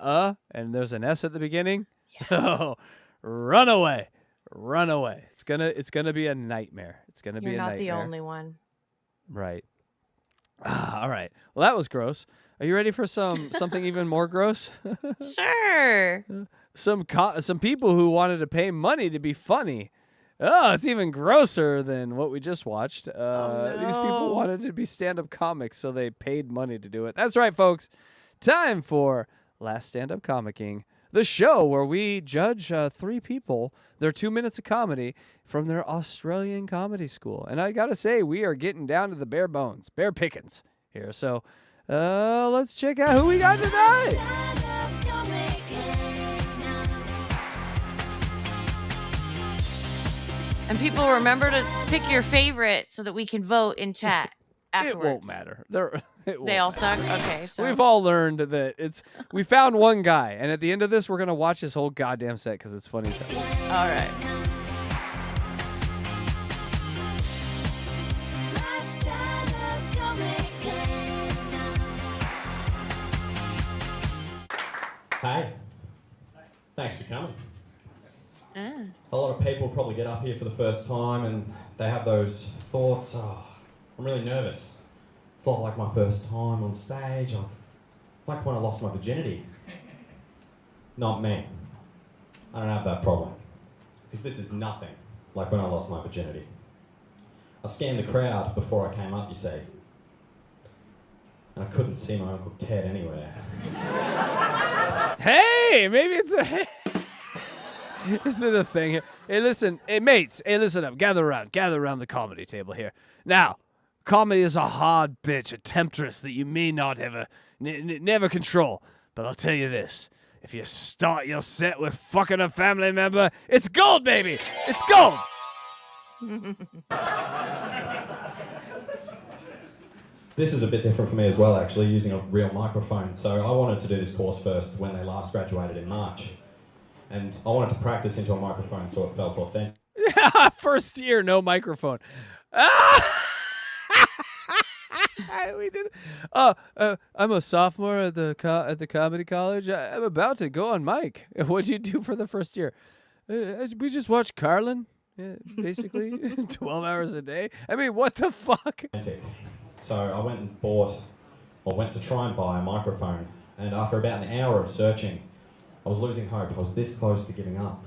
and there's an S at the beginning. Oh, run away. Run away. It's gonna be a nightmare. It's gonna be You're a not nightmare. the only one. Right. All right. Well, that was gross. Are you ready for something even more gross? Sure. Some people who wanted to pay money to be funny. Oh, it's even grosser than what we just watched. These people no. wanted to be stand-up comics, so they paid money to do it. That's right, folks. Time for Last Stand-Up Comicking, the show where we judge 3 people, their 2 minutes of comedy from their Australian comedy school. And I got to say, we are getting down to the bare bones, bare pickings here. So let's check out who we got tonight. And people, remember to pick your favorite so that we can vote in chat afterwards. It won't matter. They all suck? Okay, so. We've all learned that we found one guy, and at the end of this, we're going to watch his whole goddamn set because it's funny as hell. All right. Hey, thanks for coming. A lot of people probably get up here for the first time and they have those thoughts, oh, I'm really nervous. It's not like my first time on stage, like when I lost my virginity. Not me. I don't have that problem. Because this is nothing like when I lost my virginity. I scanned the crowd before I came up, you see. And I couldn't see my Uncle Ted anywhere. Hey, maybe it's a... Is it a thing? Hey, listen. Hey, mates. Hey, listen up. Gather around the comedy table here. Now, comedy is a hard bitch, a temptress that you may not ever, never control. But I'll tell you this. If you start your set with fucking a family member, it's gold, baby. It's gold. This is a bit different for me as well, actually, using a real microphone. So I wanted to do this course first when they last graduated in March. And I wanted to practice into a microphone so it felt authentic. First year, no microphone. We did. I'm a sophomore at the comedy college. I'm about to go on mic. What'd you do for the first year? We just watched Carlin, basically, 12 hours a day. I mean, what the fuck? So I went to try and buy a microphone. And after about an hour of searching, I was losing hope. I was this close to giving up.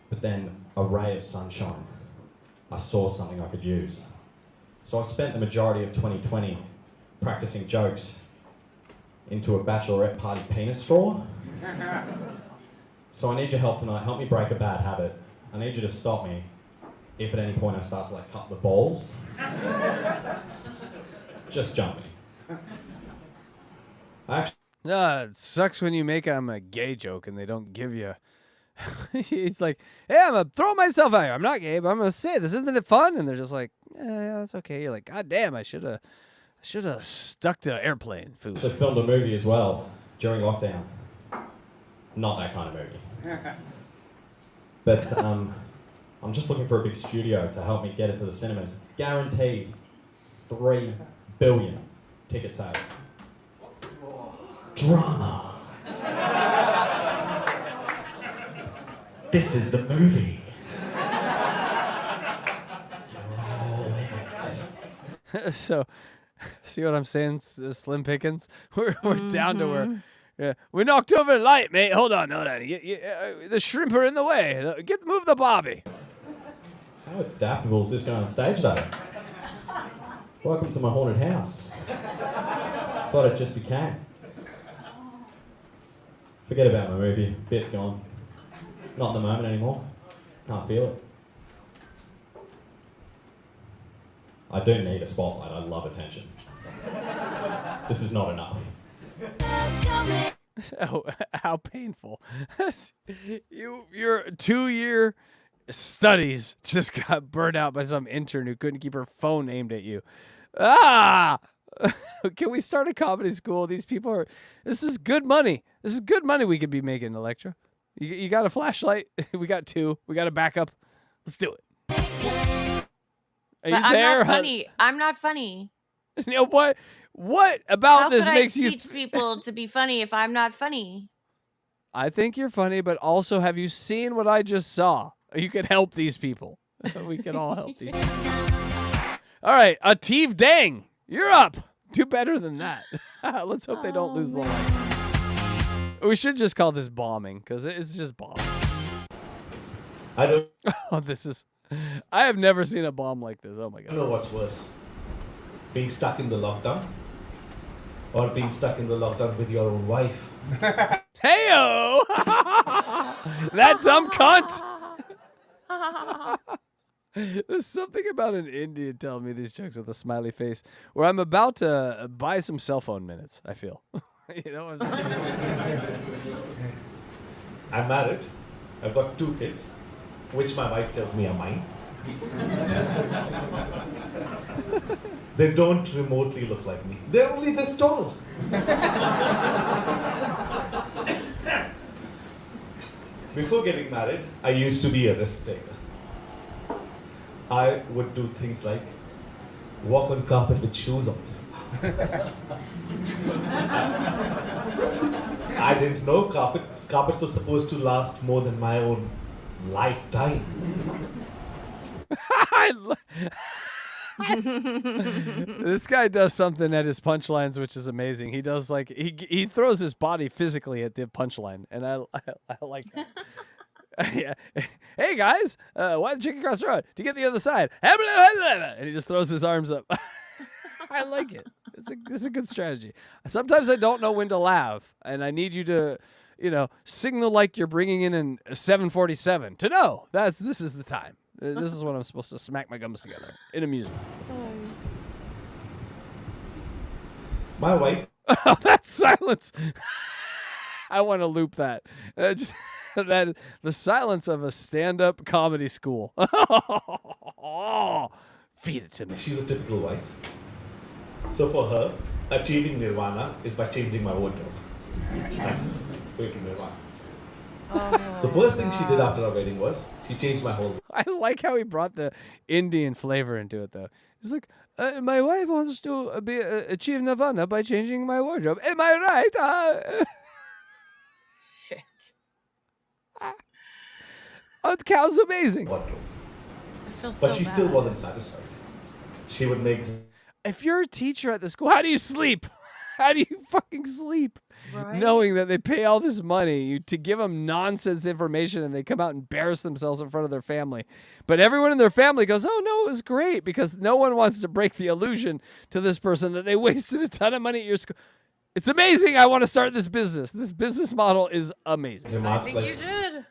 But then a ray of sunshine. I saw something I could use. So I spent the majority of 2020 practicing jokes into a bachelorette party penis straw. So I need your help tonight. Help me break a bad habit. I need you to stop me if at any point I start to cut the balls. Just jump me. No, it sucks when you make a gay joke and they don't give you. He's like, hey, I'm gonna throw myself out here. I'm not gay, but I'm gonna say this. Isn't it fun? And they're just like, yeah, that's okay. You're like, God damn, I should have stuck to airplane food. So I filmed a movie as well during lockdown. Not that kind of movie. But I'm just looking for a big studio to help me get it to the cinemas. Guaranteed 3 billion ticket sales. Drama. This is the movie. You're all in it. So, see what I'm saying, Slim Pickens? We're down to where, yeah, we knocked over the light, mate. Hold on. The shrimp are in the way. Move the bobby. How adaptable is this guy on stage, though? Welcome to my haunted house. That's what it just became. Forget about my movie. Bit's gone. Not in the moment anymore. Can't feel it. I do need a spotlight. I love attention. This is not enough. Oh, how painful. Your 2-year studies just got burned out by some intern who couldn't keep her phone aimed at you. Can we start a comedy school? These people are... This is good money. This is good money we could be making, Electra. You got a flashlight? We got 2. We got a backup. Let's do it. Are you I'm there? not funny. I'm not funny. You know what? What about this makes you teach people to be funny if I'm not funny? I think you're funny, but also have you seen what I just saw? You can help these people. We can all help these people. All right, Ativ Dang, you're up. Do better than that. Let's hope they don't lose the line. We should just call this bombing, because it's just bombing. I don't. Oh, this is... I have never seen a bomb like this. Oh my god. I don't know what's worse. Being stuck in the lockdown or being stuck in the lockdown with your own wife. Hey-o! That dumb cunt! There's something about an Indian telling me these jokes with a smiley face where I'm about to buy some cell phone minutes, I feel. You know what I'm saying? I'm married. I've got 2 kids, which my wife tells me are mine. They don't remotely look like me. They're only this tall. Before getting married, I used to be a risk taker. I would do things like walk on carpet with shoes on. I didn't know carpets were supposed to last more than my own lifetime. This guy does something at his punchlines which is amazing. He does like he throws his body physically at the punchline, and I like that. Yeah. Hey guys, why the chicken cross the road? To get the other side. And he just throws his arms up. I like it. It's a good strategy. Sometimes I don't know when to laugh, and I need you to signal like you're bringing in a 747 to know this is the time. This is when I'm supposed to smack my gums together in amusement. My wife. Oh, that silence. I want to loop that. That the silence of a stand-up comedy school. Feed it to me. She's a typical wife. So for her, achieving nirvana is by changing my wardrobe. That's way to nirvana. So first thing she did after our wedding was she changed my whole. I like how he brought the Indian flavor into it, though. He's like, my wife wants to achieve nirvana by changing my wardrobe. Am I right? Shit. Oh, the cow's amazing. Wardrobe. I feel so But she bad. still wasn't satisfied. She would make. If you're a teacher at the school, how do you sleep? How do you fucking sleep? Right? Knowing that they pay all this money to give them nonsense information and they come out and embarrass themselves in front of their family. But everyone in their family goes, oh, no, it was great, because no one wants to break the illusion to this person that they wasted a ton of money at your school. It's amazing. I want to start this business. This business model is amazing. I think you should.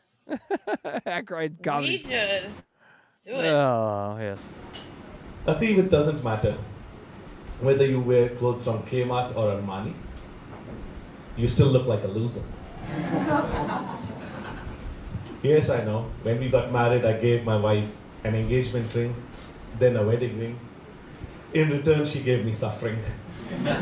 Hackride comedy. We should. Do it. Oh, yes. I think it doesn't matter whether you wear clothes from Kmart or Armani. You still look like a loser. Yes, I know. When we got married, I gave my wife an engagement ring, then a wedding ring. In return, she gave me suffering. All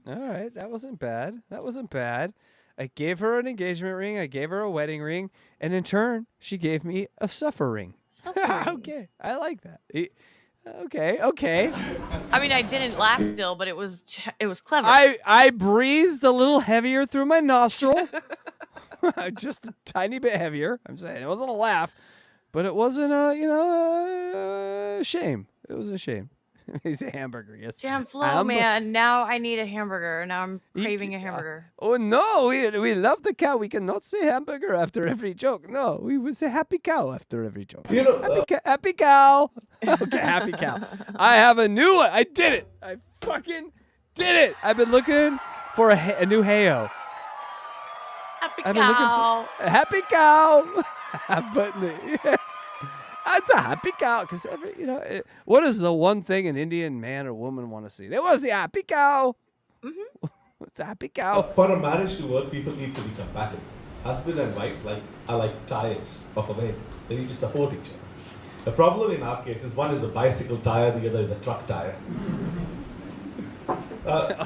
right, that wasn't bad. I gave her an engagement ring, I gave her a wedding ring, and in turn, she gave me a suffering. Okay, I like that. Okay. I mean, I didn't laugh still, but it was clever. I breathed a little heavier through my nostril. Just a tiny bit heavier. I'm saying it wasn't a laugh, but it wasn't a shame. It was a shame. He's a hamburger, yes. Jam Flow, man. Now I need a hamburger. Now I'm craving a hamburger. Oh, no. We love the cow. We cannot say hamburger after every joke. No, we would say happy cow after every joke. Happy cow. Okay, happy cow. I have a new one. I did it. I fucking did it. I've been looking for a new Heyo. Happy I've been looking cow. for a happy cow. But yes. That's a happy cow, because what is the one thing an Indian man or woman want to see? They want to see a happy cow. Mm-hmm. It's a happy cow. For a marriage to work, people need to be compatible. Husband and wife are like tires of a vehicle. They need to support each other. The problem in our case is one is a bicycle tire, the other is a truck tire.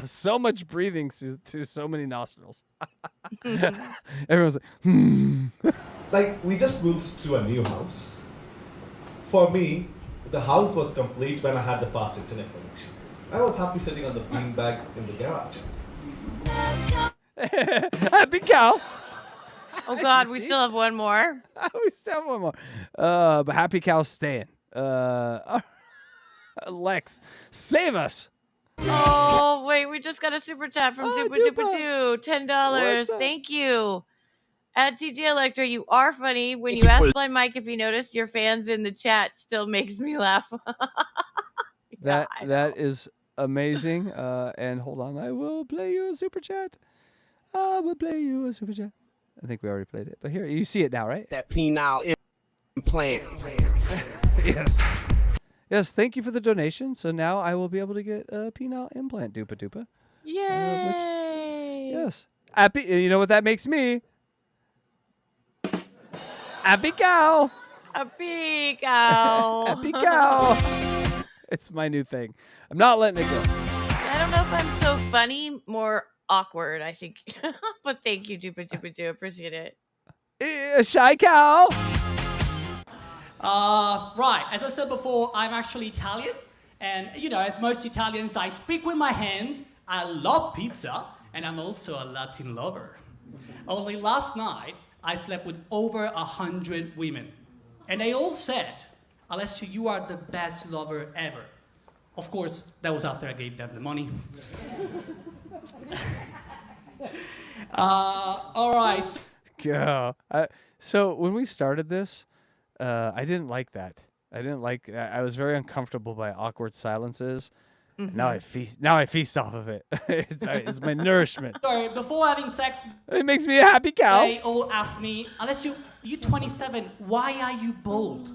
So much breathing through so many nostrils. Everyone's like, Like, we just moved to a new house. For me, the house was complete when I had the fast internet connection. I was happy sitting on the beanbag in the garage. happy cow. Oh, God, we still have one more. We still have one more. But happy cow's staying. Lex, save us. Oh, wait, we just got a super chat from Dupa2. $10. Thank you. At DJ Electra, you are funny. When you asked Blind Mike if he noticed your fans in the chat, still makes me laugh. That is amazing. And hold on, I will play you a super chat. I will play you a super chat. I think we already played it, but here you see it now, right? That penile implant. Yes. Thank you for the donation. So now I will be able to get a penile implant, Dupa Dupa. Yay! Yes. Happy. You know what that makes me? Happy cow. Happy cow. Happy cow. It's my new thing. I'm not letting it go. I don't know if I'm so funny, more awkward, I think. But thank you, Dupa2. Appreciate it. Shy cow. Right, as I said before, I'm actually Italian. And, as most Italians, I speak with my hands. I love pizza. And I'm also a Latin lover. Only last night, I slept with over 100 women. And they all said, Alessio, you are the best lover ever. Of course, that was after I gave them the money. All right. Go. So when we started this, I didn't like that. I was very uncomfortable by awkward silences. Now I feast off of it. It's my nourishment. So before having sex, It makes me a happy cow. they all asked me, unless you're 27, why are you bald?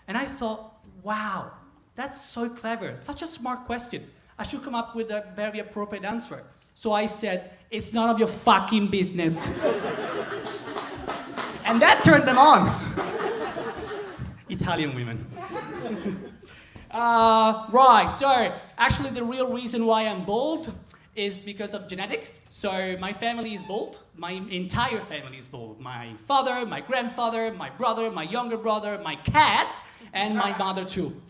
And I thought, wow, that's so clever. Such a smart question. I should come up with a very appropriate answer. So I said, it's none of your fucking business. And that turned them on. Italian women. Right, so actually the real reason why I'm bald is because of genetics. So my family is bald. My entire family is bald. My father, my grandfather, my brother, my younger brother, my cat, and my mother too.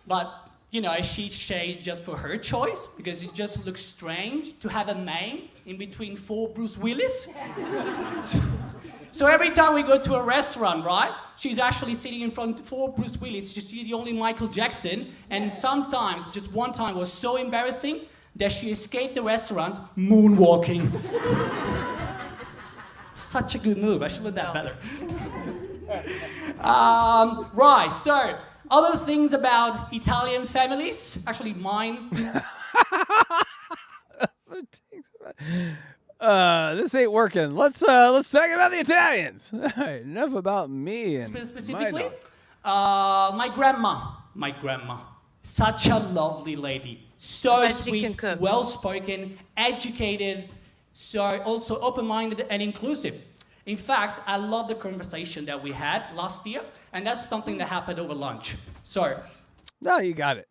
But, you know, she shaved just for her choice because it just looks strange to have a mane in between 4 Bruce Willis. So every time we go to a restaurant, right, she's actually sitting in front of 4 Bruce Willis. She's the only Michael Jackson. And sometimes, just one time was so embarrassing that she escaped the restaurant moonwalking. Such a good move. I should have done that better. Right, so other things about Italian families. Actually, mine. This ain't working. Let's talk about the Italians. Enough about me and Specifically, my grandma. Such a lovely lady. So Bet she can sweet, cook. well-spoken, educated, so also open-minded and inclusive. In fact, I love the conversation that we had last year, and that's something that happened over lunch. So, no, you got it.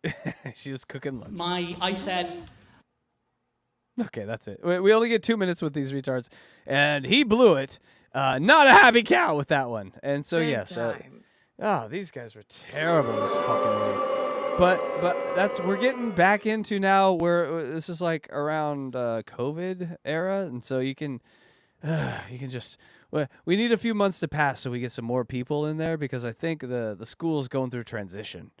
She was cooking lunch. I said, okay, that's it. We only get 2 minutes with these retards, and he blew it. Not a happy cow with that one. And so, yes. These guys were terrible this fucking week. But we're getting back into now where this is like around COVID era, and so you can just. We need a few months to pass so we get some more people in there because I think the school is going through transition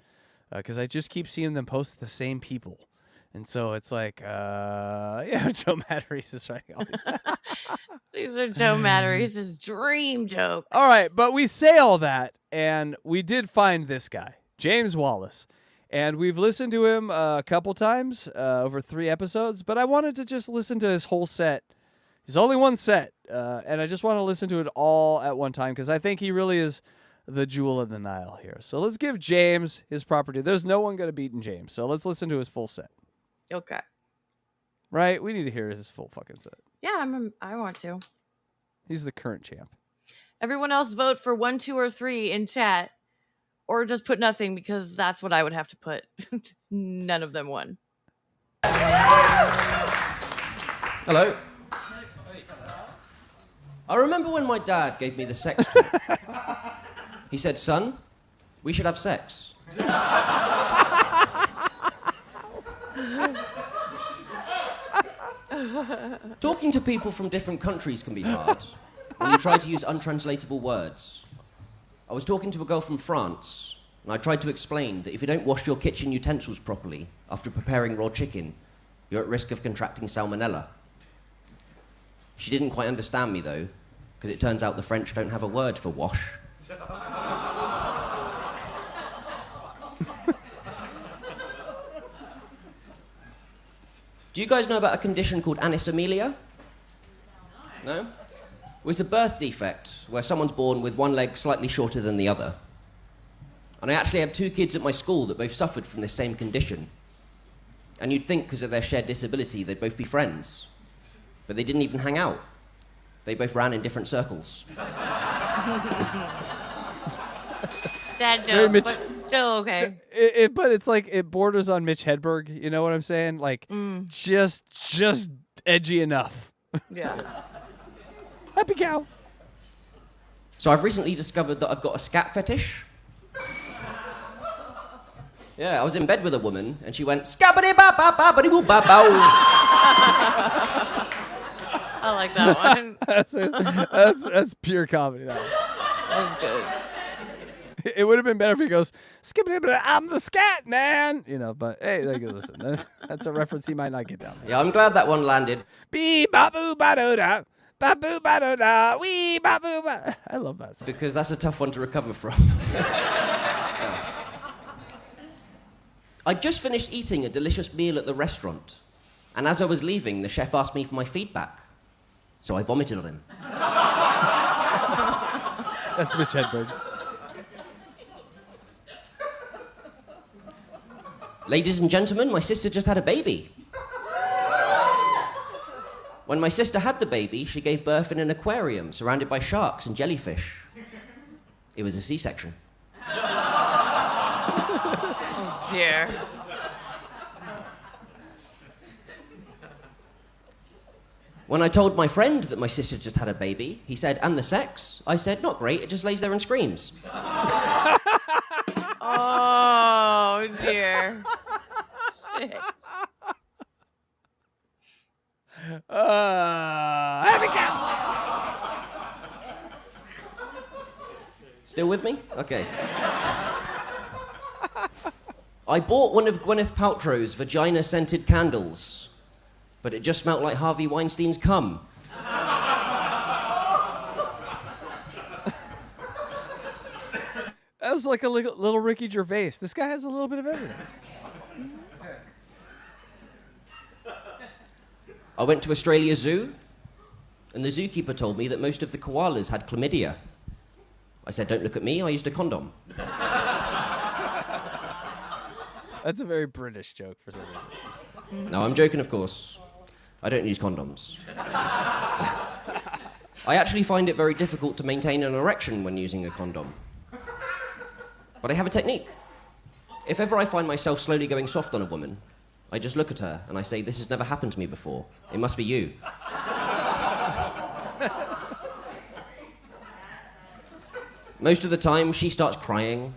because I just keep seeing them post the same people. And so it's like, Joe Matteries is writing all these. These are Joe Matteries' dream joke. All right, but we say all that, and we did find this guy, James Wallace. And we've listened to him a couple times over 3 episodes, but I wanted to just listen to his whole set. He's only one set, and I just want to listen to it all at one time because I think he really is the jewel of the Nile here. So let's give James his property. There's no one going to beat James, so let's listen to his full set. Okay. Right? We need to hear his full fucking set. Yeah, I want to. He's the current champ. Everyone else vote for 1, 2, or 3 in chat. Or just put nothing because that's what I would have to put. None of them won. Hello. I remember when my dad gave me the sex talk. He said, son, we should have sex. Talking to people from different countries can be hard when you try to use untranslatable words. I was talking to a girl from France, and I tried to explain that if you don't wash your kitchen utensils properly after preparing raw chicken, you're at risk of contracting salmonella. She didn't quite understand me, though, because it turns out the French don't have a word for wash. Do you guys know about a condition called anisomylia? No? Well, it's a birth defect where someone's born with one leg slightly shorter than the other. And I actually have 2 kids at my school that both suffered from this same condition. And you'd think because of their shared disability they'd both be friends. But they didn't even hang out. They both ran in different circles. Dad joke, but still okay. But it's like it borders on Mitch Hedberg. You know what I'm saying? Like just edgy enough. Yeah. Happy cow. So I've recently discovered that I've got a scat fetish. Yeah, I was in bed with a woman and she went scabbity ba ba ba ba boo ba bow. I like that one. That's pure comedy. That was good. It would have been better if he goes, I'm the scat man. You know, but hey, listen, that's a reference he might not get down. Yeah, I'm glad that one landed. Bee ba boo ba do da. Ba boo ba do da. Wee ba boo ba. I love that song. Because that's a tough one to recover from. I'd just finished eating a delicious meal at the restaurant, and as I was leaving, the chef asked me for my feedback. So I vomited on him. That's Mitch Hedberg. Ladies and gentlemen, my sister just had a baby. When my sister had the baby, she gave birth in an aquarium surrounded by sharks and jellyfish. It was a C-section. Oh, dear. When I told my friend that my sister just had a baby, he said, "And the sex?" I said, "Not great, it just lays there and screams." Oh, dear. Shit. Happy cow! Still with me? Okay. I bought one of Gwyneth Paltrow's vagina-scented candles, but it just smelled like Harvey Weinstein's cum. That was like a little Ricky Gervais. This guy has a little bit of everything. I went to Australia Zoo, and the zookeeper told me that most of the koalas had chlamydia. I said, "Don't look at me, I used a condom." That's a very British joke for some reason. No, I'm joking, of course. I don't use condoms. I actually find it very difficult to maintain an erection when using a condom. But I have a technique. If ever I find myself slowly going soft on a woman, I just look at her and I say, "This has never happened to me before. It must be you." Most of the time, she starts crying,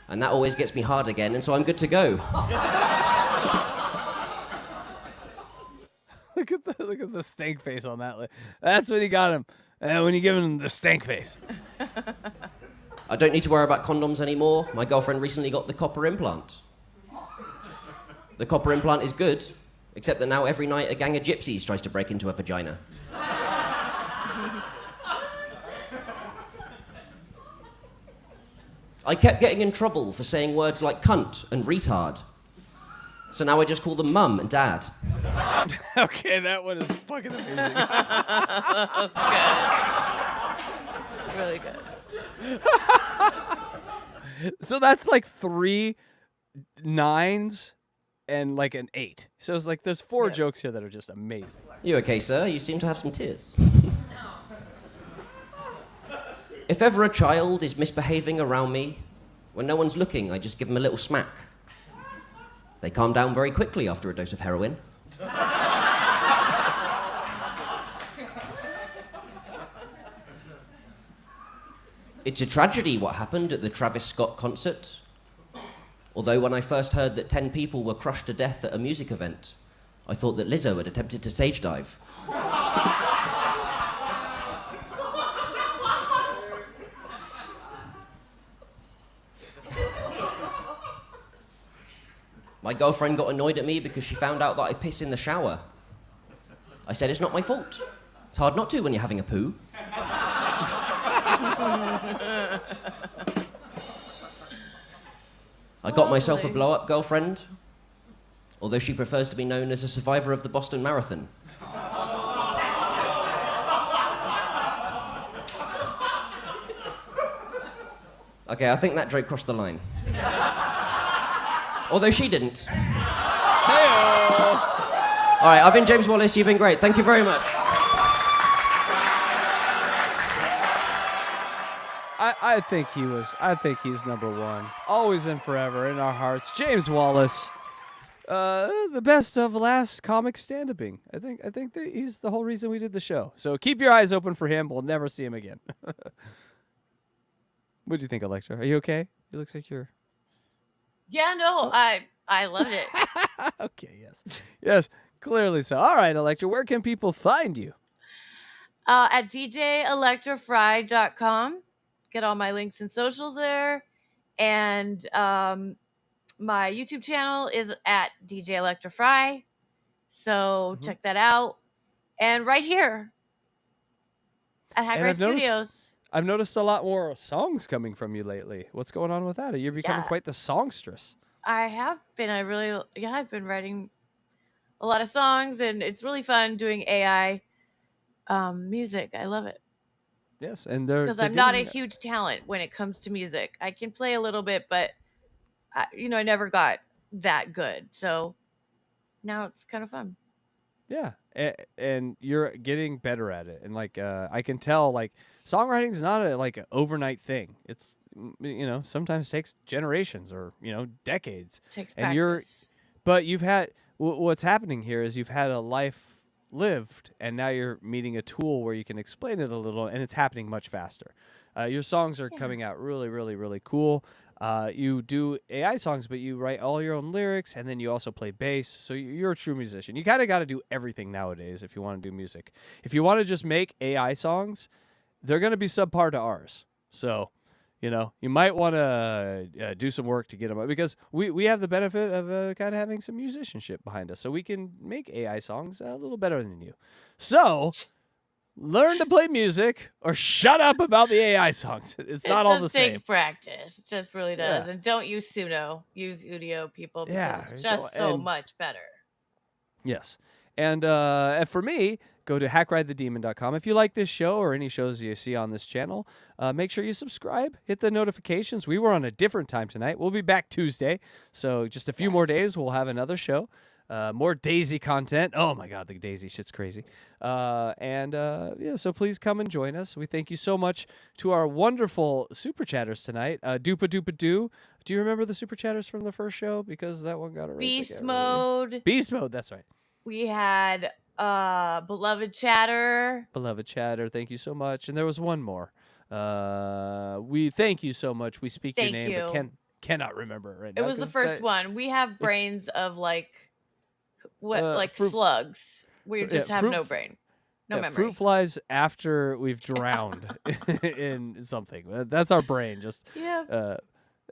and that always gets me hard again, and so I'm good to go. Look at the stank face on that. That's when you got him. When you give him the stank face. I don't need to worry about condoms anymore. My girlfriend recently got the copper implant. The copper implant is good, except that now every night a gang of gypsies tries to break into her vagina. I kept getting in trouble for saying words like cunt and retard. So now I just call them mum and dad. Okay, that one is fucking amazing. That's good. Really good. So that's like 3 9s and like an 8. So it's like there's 4 jokes here that are just amazing. You okay, sir? You seem to have some tears. If ever a child is misbehaving around me, when no one's looking, I just give them a little smack. They calm down very quickly after a dose of heroin. It's a tragedy what happened at the Travis Scott concert. Although when I first heard that 10 people were crushed to death at a music event, I thought that Lizzo had attempted to stage dive. My girlfriend got annoyed at me because she found out that I piss in the shower. I said, "It's not my fault. It's hard not to when you're having a poo." I got myself a blow-up girlfriend, although she prefers to be known as a survivor of the Boston Marathon. Okay, I think that joke crossed the line. Although she didn't. Hey-o. All right, I've been James Wallace. You've been great. Thank you very much. I think he's number 1. Always and forever in our hearts. James Wallace. The best of last comic stand-uping. I think that he's the whole reason we did the show. So keep your eyes open for him. We'll never see him again. What do you think, Electra? Are you okay? It looks like you're... Yeah, no, I loved it. Okay, yes. Yes, clearly so. All right, Electra, where can people find you? At DJElectrafry.com. Get all my links and socials there. And my YouTube channel is at DJ Electra Fry. So check that out. And right here at Hackride Studios. I've noticed a lot more songs coming from you lately. What's going on with that? You're becoming quite the songstress. I have been. I've been writing a lot of songs, and it's really fun doing AI music. I love it. Yes, and they're because I'm not a getting- huge talent when it comes to music. I can play a little bit, but I never got that good. So now it's kind of fun. Yeah, and you're getting better at it, and like I can tell, like songwriting is not an overnight thing. It's sometimes takes generations or decades. Takes and but you've had what's happening here is you've had a life lived, and now you're meeting a tool where you can explain it a little, and it's happening much faster. Your songs are coming out really, really, really cool. You do AI songs, but you write all your own lyrics, and then you also play bass. So you're a true musician. You kind of got to do everything nowadays if you want to do music. If you want to just make AI songs, they're going to be subpar to ours. So, you might want to do some work to get them, because we have the benefit of kind of having some musicianship behind us. So we can make AI songs a little better than you. So learn to play music or shut up about the AI songs. It's not all the same. It just takes practice. It just really does. Yeah. And don't use Suno. Use Udio, people, because Yeah, it's just so much better. Yes. And for me, go to hackridethedemon.com. If you like this show or any shows you see on this channel, make sure you subscribe. Hit the notifications. We were on a different time tonight. We'll be back Tuesday. So just a few more days, we'll have another show. More Daisy content. Oh, my God, the Daisy shit's crazy. So please come and join us. We thank you so much to our wonderful super chatters tonight. Doopa Doopa Doo. Do you remember the super chatters from the first show? Because that one got erased. Beast Mode. Beast Mode, that's right. We had Beloved Chatter. Beloved Chatter, thank you so much. And there was one more. We thank you so much. We speak Thank your name, you. but cannot remember it right now. It was the 'cause first that- one. We have brains of fruit- slugs. We just have fruit- no brain. No memory. Fruit flies after we've drowned in something. That's our brain. Just Yeah.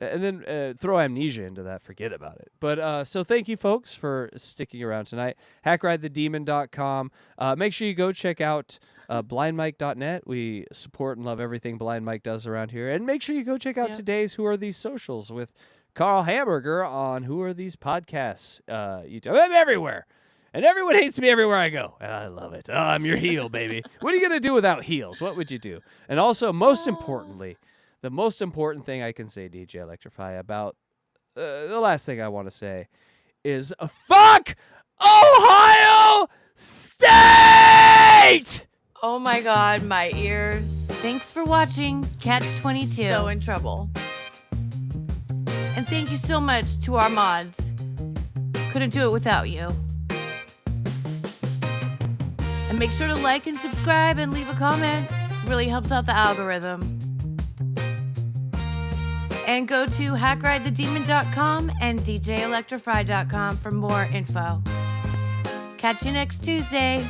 and then throw amnesia into that. Forget about it. But so thank you, folks, for sticking around tonight. Hackridethedemon.com. Make sure you go check out blindmike.net. We support and love everything Blind Mike does around here. And make sure you go check out today's Who Are These Socials with Carl Hamburger on Who Are These Podcasts. YouTube. I'm everywhere. And everyone hates me everywhere I go. And I love it. Oh, I'm your heel, baby. What are you going to do without heels? What would you do? And also, most importantly, the most important thing I can say, DJ Electrify, about the last thing I want to say is fuck Ohio State! Oh my God, my ears. Thanks for watching CATCH22. So in trouble. And thank you so much to our mods. Couldn't do it without you. And make sure to like and subscribe and leave a comment. Really helps out the algorithm. And go to hackridethedemon.com and djelectrify.com for more info. Catch you next Tuesday.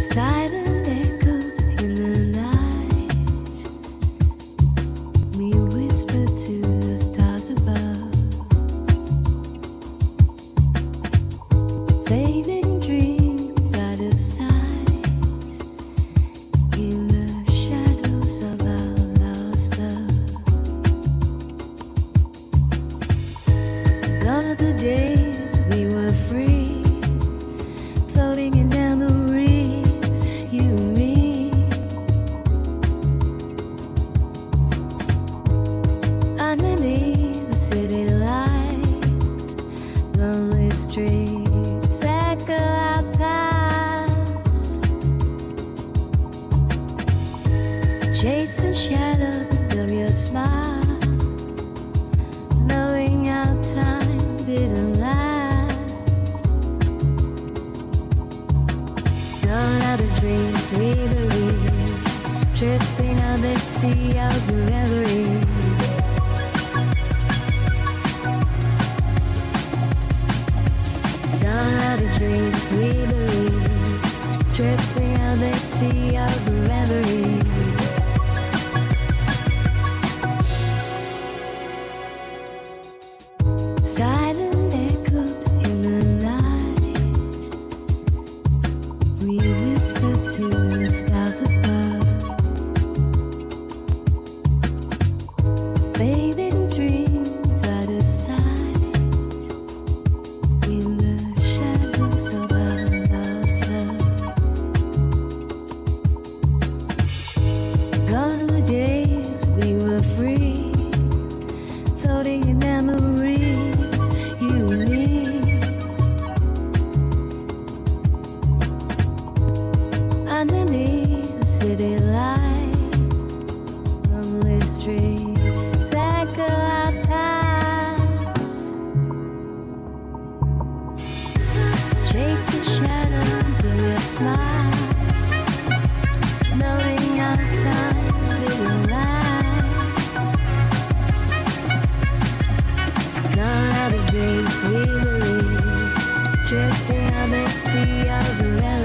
Silent echoes in the night. We whisper to the stars above. Fading dreams out of sight. In the shadows of our lost love. Gone are the days we were free, floating in memories, you and me. Underneath the city lights, lonely streets echo our past, chasing shadows of your smile, knowing our time didn't last. Gone are the dreams we believe, drifting on the sea of reverie. out of dreams we believe, drifting out the sea of reverie. Silent echoes in the night, we whisper to the stars above, fading dreams out of sight, in the shadows of our lost love. Gone are the days we were free, floating in memories, you and me. Underneath the city light, lonely street, cycle our paths, chasing shadows of your smile, knowing our time didn't last. Gone are the dreams we believe, drifting on the sea of reverie.